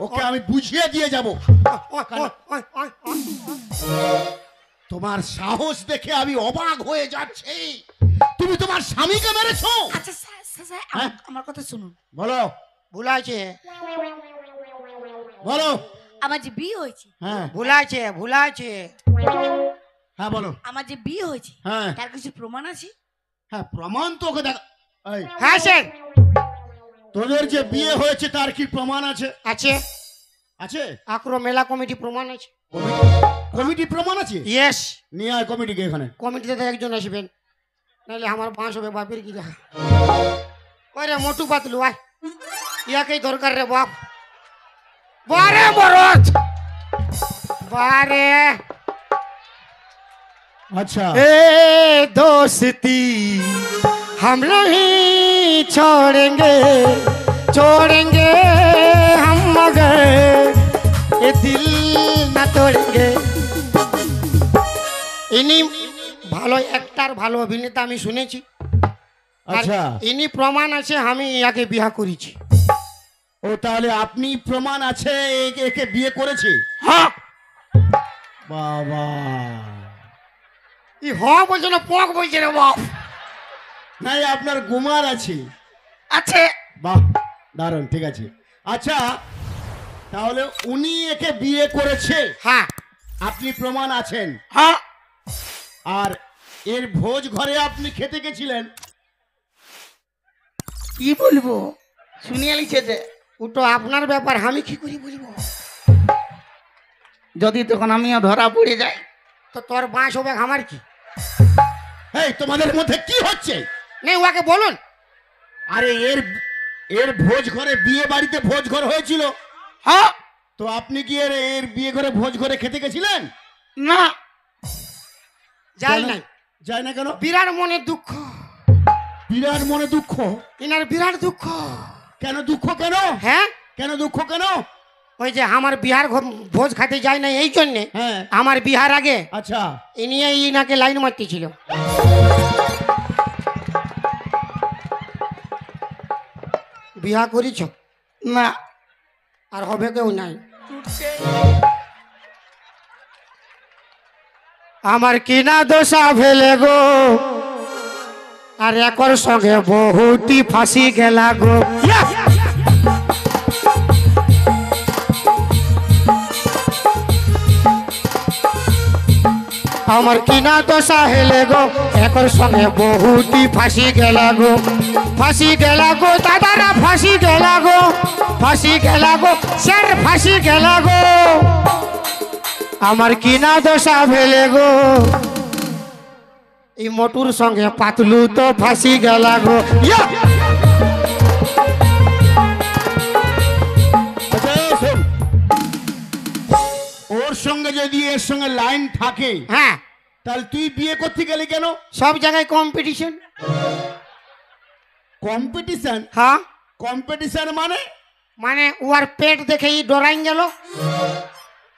ওকে আমি বুঝিয়ে দিয়ে যাব। তোমার সাহস দেখে আমি অবাক হয়ে যাচ্ছি। তুমি তোমার স্বামীকে মেরেছো? আচ্ছা স্যার স্যার স্যার, হ্যাঁ? আমার কথা শুনুন। বলো ভুলাছে বলো। আমার যে বিয়ে হয়েছে, হ্যাঁ ভুলাছে ভুলাছে। হ্যাঁ বলো। আমার যে বিয়ে হয়েছে হ্যাঁ তার কিছু প্রমাণ আছে? হ্যাঁ প্রমাণ তো ওকে দেখা। এই, হ্যাঁ স্যার তোদের যে বিয়ে হয়েছে তার কি প্রমাণ আছে? আছে, আছে? আক্রো মেলা কমিটি প্রমাণ আছে। কমিটি প্রমাণ আছে? ইয়েস, নিয়ে আয় কমিটিকে এখানে। কমিটিতে তো একজন আসবেন, নাহলে আমার বাঁশ হবে বাপের কি দেখা। ওই রে মোটু পাতলু আয়, ইয়াকেই দরকার রে বাপ। বারে মরদ বারে। আচ্ছা ए दोस्ती हम नहीं छोड़ेंगे, छोड़ेंगे हम मगर ये दिल ना तोड़ेंगे। ইনি ভালো অ্যাক্টর, ভালো অভিনেতা আমি শুনেছি। আর আচ্ছা ইনি প্রমাণ আছে আমি ইয়াকে বিয়া করেছি। ও তাহলে আপনি প্রমাণ আছে একে বিয়ে করেছে? হ্যাঁ, বাবা ই হ্যাঁ বলছে না পক বলছে রে বাপ। নাই আপনার গুমার আছে? আছে। বাহ দারুণ, ঠিক আছে। আচ্ছা তাহলে উনি একে বিয়ে করেছে, হ্যাঁ আপনি প্রমাণ আছেন, হ্যাঁ। আর এর ভোজ ঘরে আপনি খেতে গেছিলেন। কি বলবো শুনিয়ে লিখেছে, ওটা আপনার ব্যাপার, আমি কি করি বলবো। যদি তখন আমিও ধরা পড়ে যাই। তো তোর বাঁশ হবে আমার কি এই তোমাদের মধ্যে কি হচ্ছে? নেই ওকে বলুন। আরে এর এর ভোজ ঘরে, বিয়ে বাড়িতে ভোজ ঘর হয়েছিল। হ্যাঁ তো আপনি কি এর বিয়ে ঘরে ভোজ ঘরে খেতে গেছিলেন? না যাই কেন? নাই, যায় না কেন? বিরাট মনে দুঃখ, বিরাট মনে দুঃখ। ইনার বিরাট দুঃখ। কেন দুঃখ কেন? হ্যাঁ কেন দুঃখ কেন? ওই যে আমার বিহার ভোজ খাতে যায় না এই জন্যে, হ্যাঁ আমার বিহার আগে আচ্ছা। ইনিয়ে ইনাকে লাইন মারতেছিল। বিয়া করিছ? না আর হবে কেউ নাই। আমার কিনা দোষা ফেলে গো, আর একর সঙ্গে বহুটি ফাঁসি গেলা গো। আমার কিনা দোষা হেলে গো, একর সঙ্গে বহুটি ফাঁসি গেলা গো। ফাঁসি গেলা গো দাদারা, ফাঁসি গেলা গো, ফাঁসি গেলা গো স্যার, ফাঁসি গেলা গো। আমার কিনা দোষা ফেলে গো, এই মোটুর সঙ্গে পাতলু তো ফাঁসি গেলা গো। ইয়া! আচ্ছা শোন, ওর সঙ্গে যদি এর সঙ্গে লাইন থাকে, হ্যাঁ, তাহলে তুই বিয়ে করতে গেলি কেন? সব জায়গায় কম্পিটিশন। কম্পিটিশন? হ্যাঁ, কম্পিটিশন মানে? মানে ওর পেট দেখে ই ডরাইন গেল,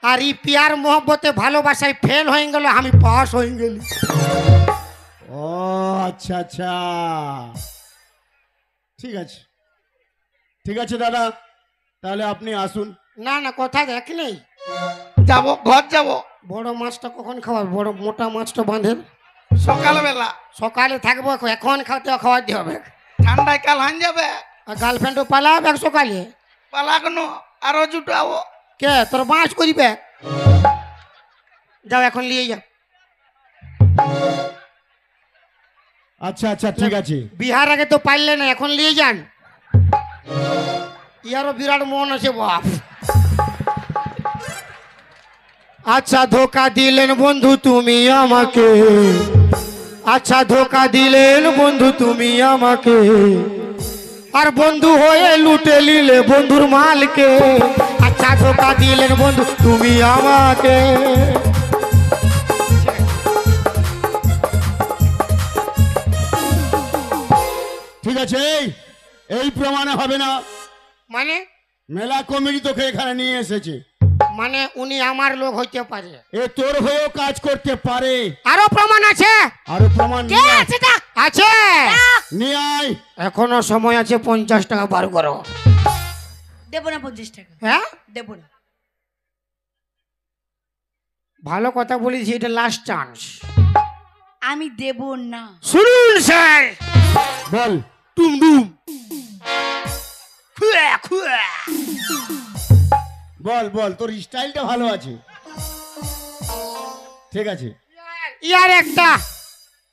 আর ই পিয়ার মোহব্বতে ভালোবাসায় ফেল হয়ে গেল, আমি পাস হয়ে গেলি। ও আচ্ছা আচ্ছা, ঠিক আছে ঠিক আছে দাদা, তাহলে আপনি আসুন। না না, কথা দেখ নেই, যাব, ঘর যাব বড় মাছটা কখন খাওয়ার? বড় মোটা মাছটা বাঁধেন সকালবেলা, সকালে থাকবো, এখন খাওয়াতে হবে। ঠান্ডায় কাল হান যাবে, আর গার্লফ্রেন্ডও পালাবে সকালে। পালাগনো আরো জুটাবো। কে তোর বাঁশ করিবে? যাও এখন নিয়ে যাও। আচ্ছা আচ্ছা ঠিক আছে। বিহার আগে তো পারলে না, এখন নিয়ে যান। ইয়ারও বিরাট মন আছে বাপ। আচ্ছা ধোকা দিলেন বন্ধু তুমি আমাকে, আচ্ছা ধোকা দিলেন বন্ধু তুমি আমাকে, আর বন্ধু হয়ে লুটে নিলে বন্ধুর মালকে। আচ্ছা ধোকা দিলেন বন্ধু তুমি আমাকে। ঠিক আছে, এই প্রমাণে হবে না। মানে মেলা কমিটি তোকে এখানে নিয়ে এসেছে, মানে উনি আমার লোক হইতে পারে, এ তোর হয়েও কাজ করতে পারে। আরো প্রমাণ আছে? আরো প্রমাণ কে নিয়ে আয়। আছে তা? আছে, নিয়ে আয়। এখনো সময় আছে, 50 টাকা বার করো। দেবো না 50 টাকা, হ্যাঁ, দেবো না। ভালো কথা বলেছি, এটা লাস্ট চান্স। আমি দেবো না। শুনুন স্যার, বল। টুমডুম খুয়া খুয়া। বল বল, তোর স্টাইলটা ভালো আছে। ঠিক আছে, ইয়ার একটা,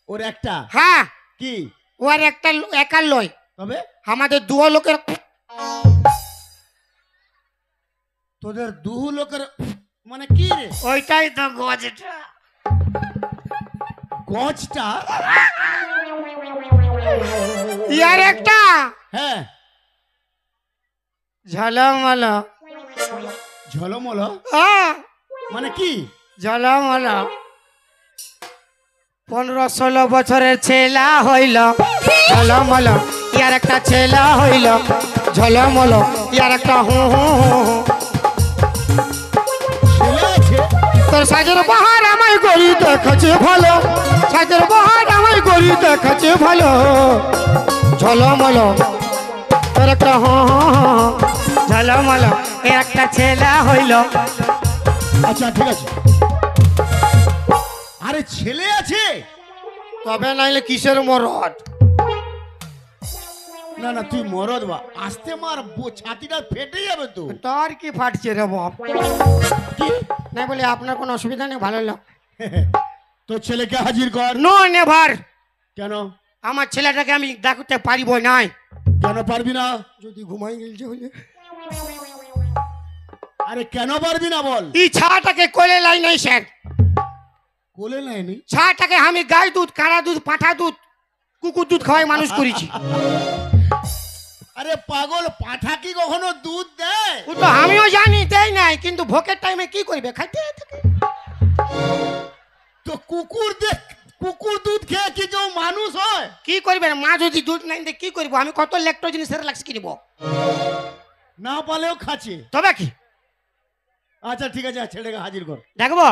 ওর একটা হ্যাঁ, কি? ওর একটা একার লয়, তবে আমাদের দুও লোকের। তোদের দুহু লোকের মানে কি রে? ওইটাই তো গজটা। গজটা? ইয়ার একটা হ্যাঁ, ঝলমল, ঝলমল হ্যাঁ মানে কি? ঝলমল। 15-16 বছরের ছেলা হইল ঝলমল, ইয়ার একটা ছেলা হইল ঝলমল, ইয়ার একটা হু হু হু। ছেলে আছে? তোর সাজের বাহার আমায় গড়ি দেখাচ্ছে ভালো, সাজের বাহার আমায় গড়ি দেখাচ্ছে ভালো ঝলমল, তোর একটা হু হু হু ঝলমল, এর একটা ছেলা হইল। আচ্ছা ঠিক আছে। আরে ছেলে আছে? তবে নাইলে কিসের মরদ? না না, তুই মরদ বা, আসতে মার, ছাতিটা ফেটে যাবে তো। তোর কি ফাটছে রে বাপ? কি? না বলে আপনার কোনো অসুবিধা নেই, ভালো লোক। তোর ছেলেকে হাজির কর। নো নেভার, কেন? আমার ছেলেটাকে আমি ডাকতে পারিব নাই। কেন পারবি না? যদি ঘুমাই গেলছে হলে। আরে কেন পারবি না বল? এই ছাটাকে কোলে লাই নাই স্যার। কোলে নেয়নি? ছাটাকে আমি গাই দুধ, কাড়া দুধ, পাঠা দুধ, কুকুর দুধ খাওয়াই মানুষ করেছি। আরে পাগল, পাঠা কি কখনো দুধ দেয়? ও তো আমিও জানি দেয় নাই, কিন্তু ভোকের টাইমে কি করবে, খাইতে থাকে। তো কুকুর দুধ খেয়ে কি কেউ মানুষ হয়? কি করবে মা যদি দুধ নাই দেয় কি করবো? আমি কত ল্যাকটোজেন সেরেলাক্স কিনব, না পালেও খাচ্ছে। তবে কি? আচ্ছা ঠিক আছে, ছেলেটাকে হাজির কর। দেখবো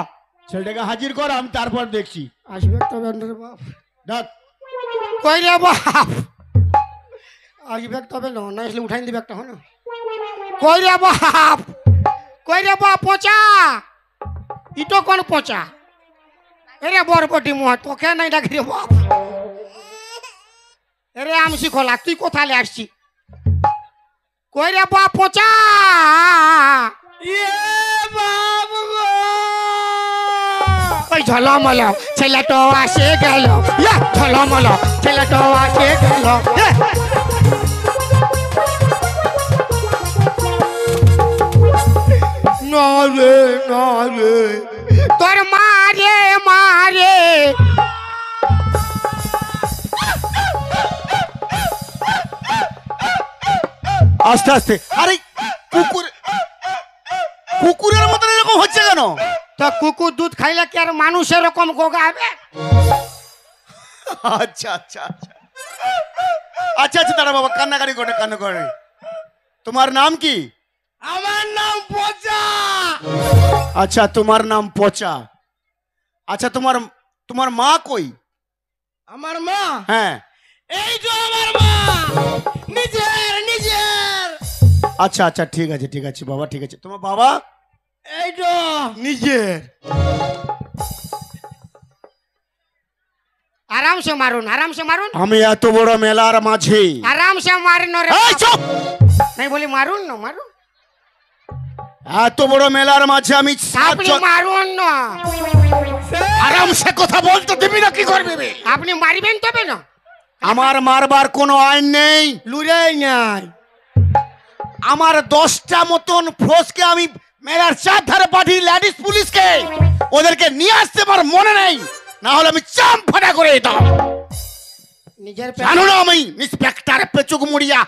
ছেলেটাকে হাজির কর, আমি তারপর দেখছি। আসবে তবে রে বাপ। ডাক। কই রে বাপ, আসবে তবে না আসলে উঠাই দিবে একটা হলো। কই রে বাপ, কই রে বাপ পচা, ইটো কোন পচা? এরে বরবটি মুহ তোকে নাই ডাকি রে বাপ। এরে আমসি খোলা, তুই কোথায় আসছি? কই রে বাপ পচা। ওই ঝলমল ছেলেটো আসে গেল, ঝলমল ছেলেটো আসে গেল। না রে তোর মারে মারে। আস্তে আস্তে। আরে কুকুরের মতন এরকম হচ্ছে কেন? তো কুকুর দুধ খাইলে কি আর মানুষ এরকম গোগা হবে? আচ্ছা আচ্ছা আচ্ছা আচ্ছা আচ্ছা দাঁড়া বাবা, কান্নাকারি করে কান্না করে। তোমার নাম কি? আমার নাম পচা। আচ্ছা তোমার নাম পচা। আচ্ছা তোমার মা কই? আমার মা? হ্যাঁ। এই তো আমার মা, নিজের। আচ্ছা আচ্ছা ঠিক আছে ঠিক আছে বাবা, ঠিক আছে। তোমার বাবা? এই তো নিজের। আরামসে মারুন, আরামসে মারুন। আমি এত বড় মেলার মাঝে আরামসে মারেন রে। এই চুপ! নাই বলি মারুন না, মারুন। এত বড় মেলার মাঝে আমি আপনি মারুন না। আরামসে কথা বলতে দিবি না, কি করবি? আপনি মারিবেন তবে না। আমার মারবার কোনো আইন নেই। লুড়াই নাই। আমার 10টা মতন ফোর্সকে আমি মেলার চার ধারে পাঠিয়ে লেডিস পুলিশকে, ওদেরকে নিয়ে আসতে আমার মনে নেই, না হলে আমি চাম ফাটা করে দিতাম। নিজের জানো না আমি ইন্সপেক্টর পেচুক মুড়িয়া।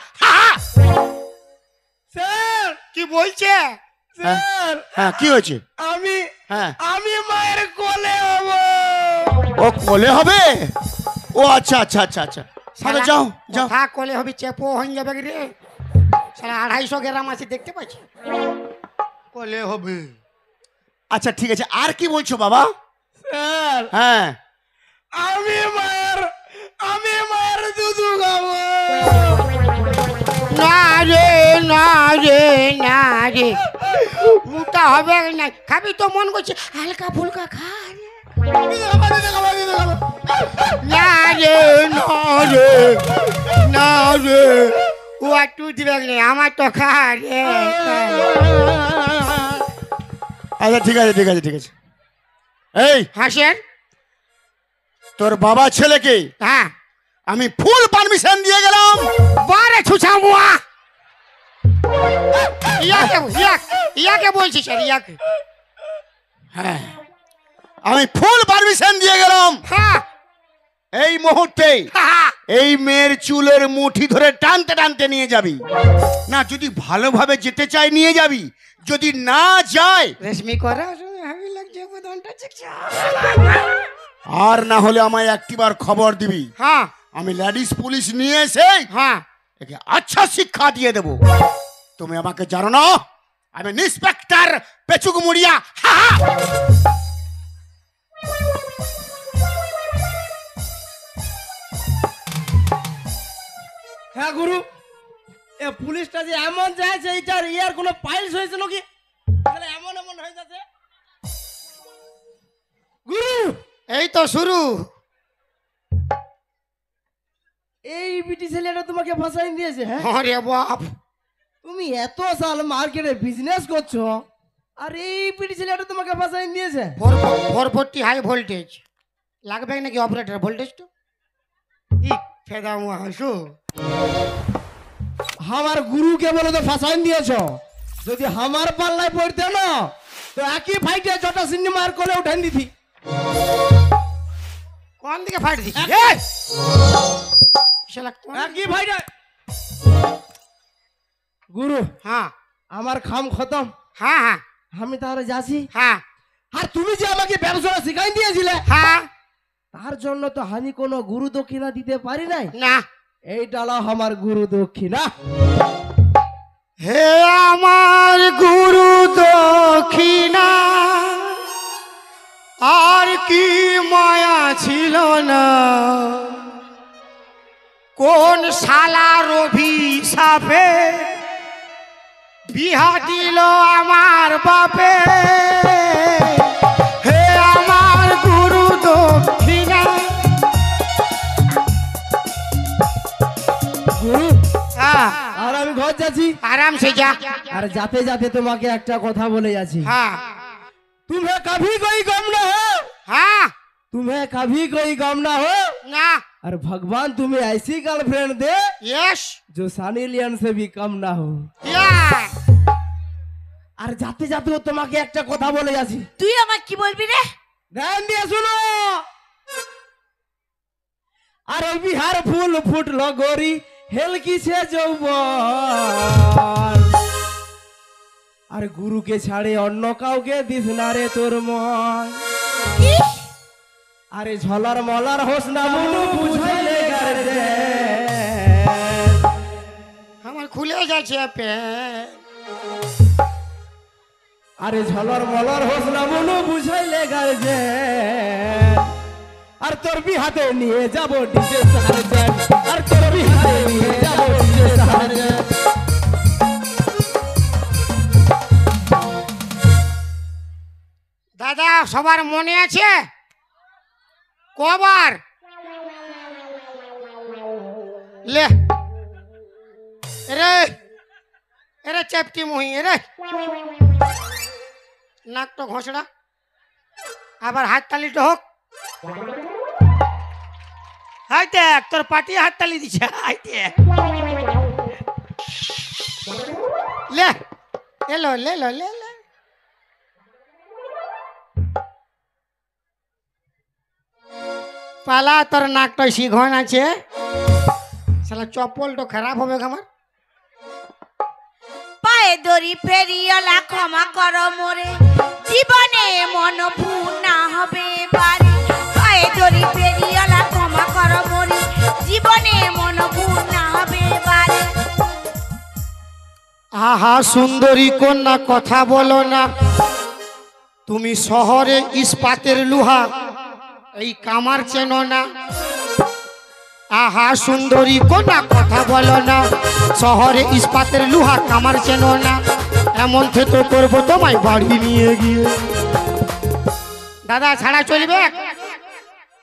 স্যার। কি বলছে? স্যার হ্যাঁ কি হয়েছে? হ্যাঁ আমি মায়ের কোলে হব। ও কোলে হবে? ও আচ্ছা আচ্ছা আচ্ছা আচ্ছা, তাহলে যাও যাও। থাক কোলে হবে, চেপো হয়ে যাবে রে। সারা 250 গ্রাম আছে দেখতে পাচ্ছি, কোলে হবে। আচ্ছা ঠিক আছে, আর কি বলছো বাবা? স্যার হ্যাঁ আমি মায়ের দুধ খাবো। না রে না রে না রে, মোটা হবে না। খাবি তো মন করছে, হালকা ফুলকা খা রে। না রে না রে না রে, ও একটু দিবে না, আমার তো খা রে। আচ্ছা ঠিক আছে ঠিক আছে ঠিক আছে। এই হাসেন। তোর বাবা ছেলেকে হ্যাঁ আমি ফুল পারমিশন দিয়ে গেলাম। বারে ছুছা মুয়া। ইয়াকে বলছি স্যার, ইয়াকে। হ্যাঁ আমি ফুল পারমিশন দিয়ে গেলাম। হ্যাঁ এই মুহূর্তে হ্যাঁ এই মেয়ের চুলের মুঠি ধরে টানতে টানতে নিয়ে যাবি। না যদি ভালোভাবে যেতে চাই নিয়ে যাবি, যদি না যায় রেশমি করা হেভি লাগছে বদনটা চিকচা। আর না হলে আমায় একটিবার খবর দিবি। হ্যাঁ আমি লেডিস পুলিশ নিয়ে এসে হ্যাঁ একে আচ্ছা শিক্ষা দিয়ে দেব। তুমি আমাকে জানো না, আমি ইন্সপেক্টর পেচুক মুড়িয়া। হ্যাঁ গুরু, এ পুলিশটা যে এমন যাচ্ছে, এইটার ইয়ার কোনো পাইলস হয়েছে নাকি? এমন হয়ে যাচ্ছে গুরু। এই তো শুরু। এই বিটি ছেলেটা তোমাকে ফাঁসাই দিয়েছে? হ্যাঁ আরে বাপ, তুমি এত সাল মার্কেটে বিজনেস করছো, আর এই বিটি ছেলেটা তোমাকে ফাঁসাই দিয়েছে? 440 হাই ভোল্টেজ লাগবে নাকি অপারেটর ভোল্টেজ তো? ই ফেদা মুয়া হাসু। আমার গুরুকে বলে তো ফাঁসাই দিয়েছো, যদি আমার পাল্লায় পড়তে না তো একই ফাইটে যটা সিনেমার কোলে উঠান দিতি। কোন দিকে ফাইট দিচ্ছি একই ফাইটে গুরু হ্যাঁ আমার খাম খতম, হ্যাঁ হ্যাঁ আমি তাহলে যাচ্ছি। হ্যাঁ আর তুমি যে আমাকে ব্যবসাটা শিখাই দিয়েছিলে হ্যাঁ তার জন্য তো আমি কোনো গুরু দক্ষিণা দিতে পারি নাই। না এইটা হলো আমার গুরু দক্ষিণা। হে আমার গুরু দক্ষিণা আর কি মায়া ছিল না, কোন শালার অভিশাপে বিহা দিল আমার বাপে। হে আমার গুরু দক্ষিণা। গুরু হ্যাঁ আর আমি ঘর যাচ্ছি। आराम से जा। আর যাতে যাতে তোমাকে একটা কথা বলে যাচ্ছি। हाँ तुम्हें कभी कोई गम ना हो, हाँ तुम्हें कभी कोई गम ना हो। ना और भगवान तुम्हें ऐसी गर्लफ्रेंड दे यस जो सनी लियोन से भी कम ना हो। या আর যাতে যাতে ও তোমাকে একটা কথা বলে যাচ্ছি, তুই আমার কি বলবি রে? ধ্যান দিয়ে শুনো। আর ওই বিহার ফুল ফুটলো গরি হেলকি সে যৌবন, আর গুরুকে ছাড়ে অন্য কাউকে দিস না রে তোর মন। কি? আরে ঝলার মলার হোস না মনু বুঝাইলে গার্জে। हमार खुले जाए छे पे আরে ঝলার মলার হোস না মনু বুঝাইলে গার্জে। আর তোর বিহাতে নিয়ে যাব ডিজে সার্জেন্ট, আর তোর বিহাতে নিয়ে যাব ডিজে সার্জেন্ট। दादा सबार मने आछे कबार ले रे এরে চেপটি মহি রে নাক তো ঘষড়া আবার হাত তালিটা হোক হাইতে তোর পাটি হাত তালি দিছে হাইতে লে এলো লে লো লে লে পালা তোর নাকটা শিঘন আছে শালা চপ্পলটা খারাপ হবে আমার পায়ে দড়ি ফেরিওলা ক্ষমা করো মোরে, জীবনে মন ভুল না হবে বারে। পায়ে দড়ি ফেরিওলা ক্ষমা করো মোরে, জীবনে মন ভুল না হবে বারে। আহা সুন্দরী কন্যা কথা বলো না, তুমি শহরে ইস্পাতের লোহা এই কামার চেনো না। আহা সুন্দরী কন্যা কথা বলো না, শহরে ইস্পাতের লোহা কামার চেনো না। এমন থেতো করবো তোমায় বাড়ি নিয়ে গিয়ে। দাদা ছাড়া চলবে?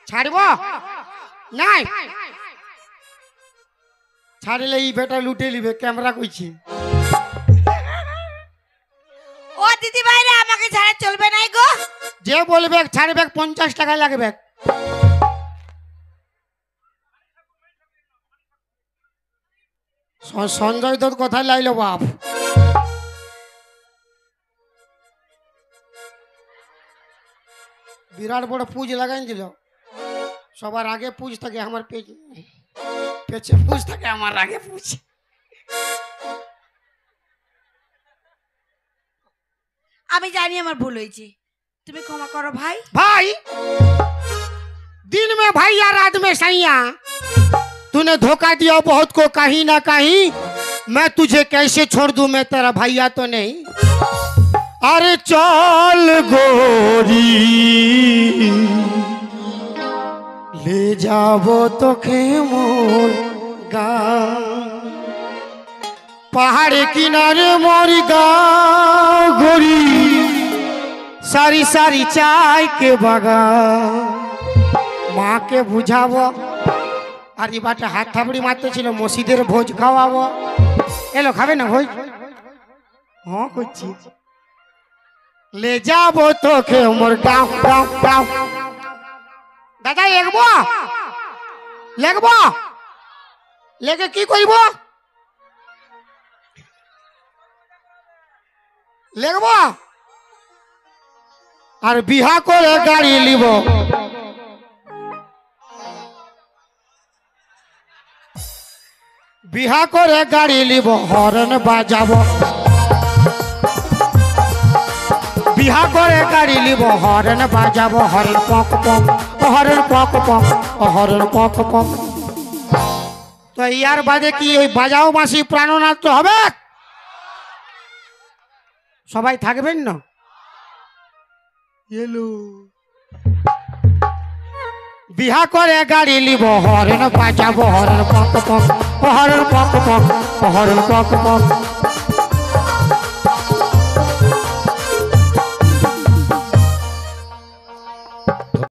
ছাড়ব নাই? ছাড়লে এই বেটা লুটে নিবে ক্যামেরা কইছি। ও দিদি ভাইরা আমাকে ছাড়া চলবে নাই গো। যে বলবে ছাড়বে 50 টাকা লাগবে। সঞ্জয় দত্ত কথা লাইলো বাপ। বিরাট বড় পুজ লাগাই দিল, সবার আগে পুজ থাকে আমার পেছে পুজ থাকে আমার আগে পুজ। আমি জানি আমার ভুল হয়েছে, তুমি ক্ষমা করো ভাই। भाई दिन में भैया रात में सैया, तूने धोखा दिया बहुत को कहीं ना कहीं। मैं तुझे कैसे छोड़ दूं, मैं तेरा भैया तो नहीं। अरे चल गोरी ले जाबो तो मोर गाँव, पहाड़ किनारे मोर गाँव गोरी, सारी सारी चाय के बागान। माँ के बुझाबो আর এই বাটা হাত থাবড়ি মারতে ছিল, মসজিদের ভোজ খাওয়াবো। এলো খাবে না ভোজ? হ্যাঁ করছি। লে যাবো তোকে মোর গাঁও গাঁও গাঁও। দাদা লেখবো লেখবো লেখে কি করব? লিখবো আর বিহা করে গাড়ি লিব বিহা করে গাড়ি লিব হর্ন বাজাবো বিহা করে গাড়ি লিব হর্ন বাজাবো হর্ন পক পক হর্ন পক পক হর্ন পক পক। তো ইয়ার বাদে কি ওই বাজাও মাসি প্রাণনাথ হবে? সবাই থাকবেন না? বিহা করে গাড়ি লিব হর্ন বাজাবো হর্ন পক পক হর্ন পক পক হর্ন পক পক।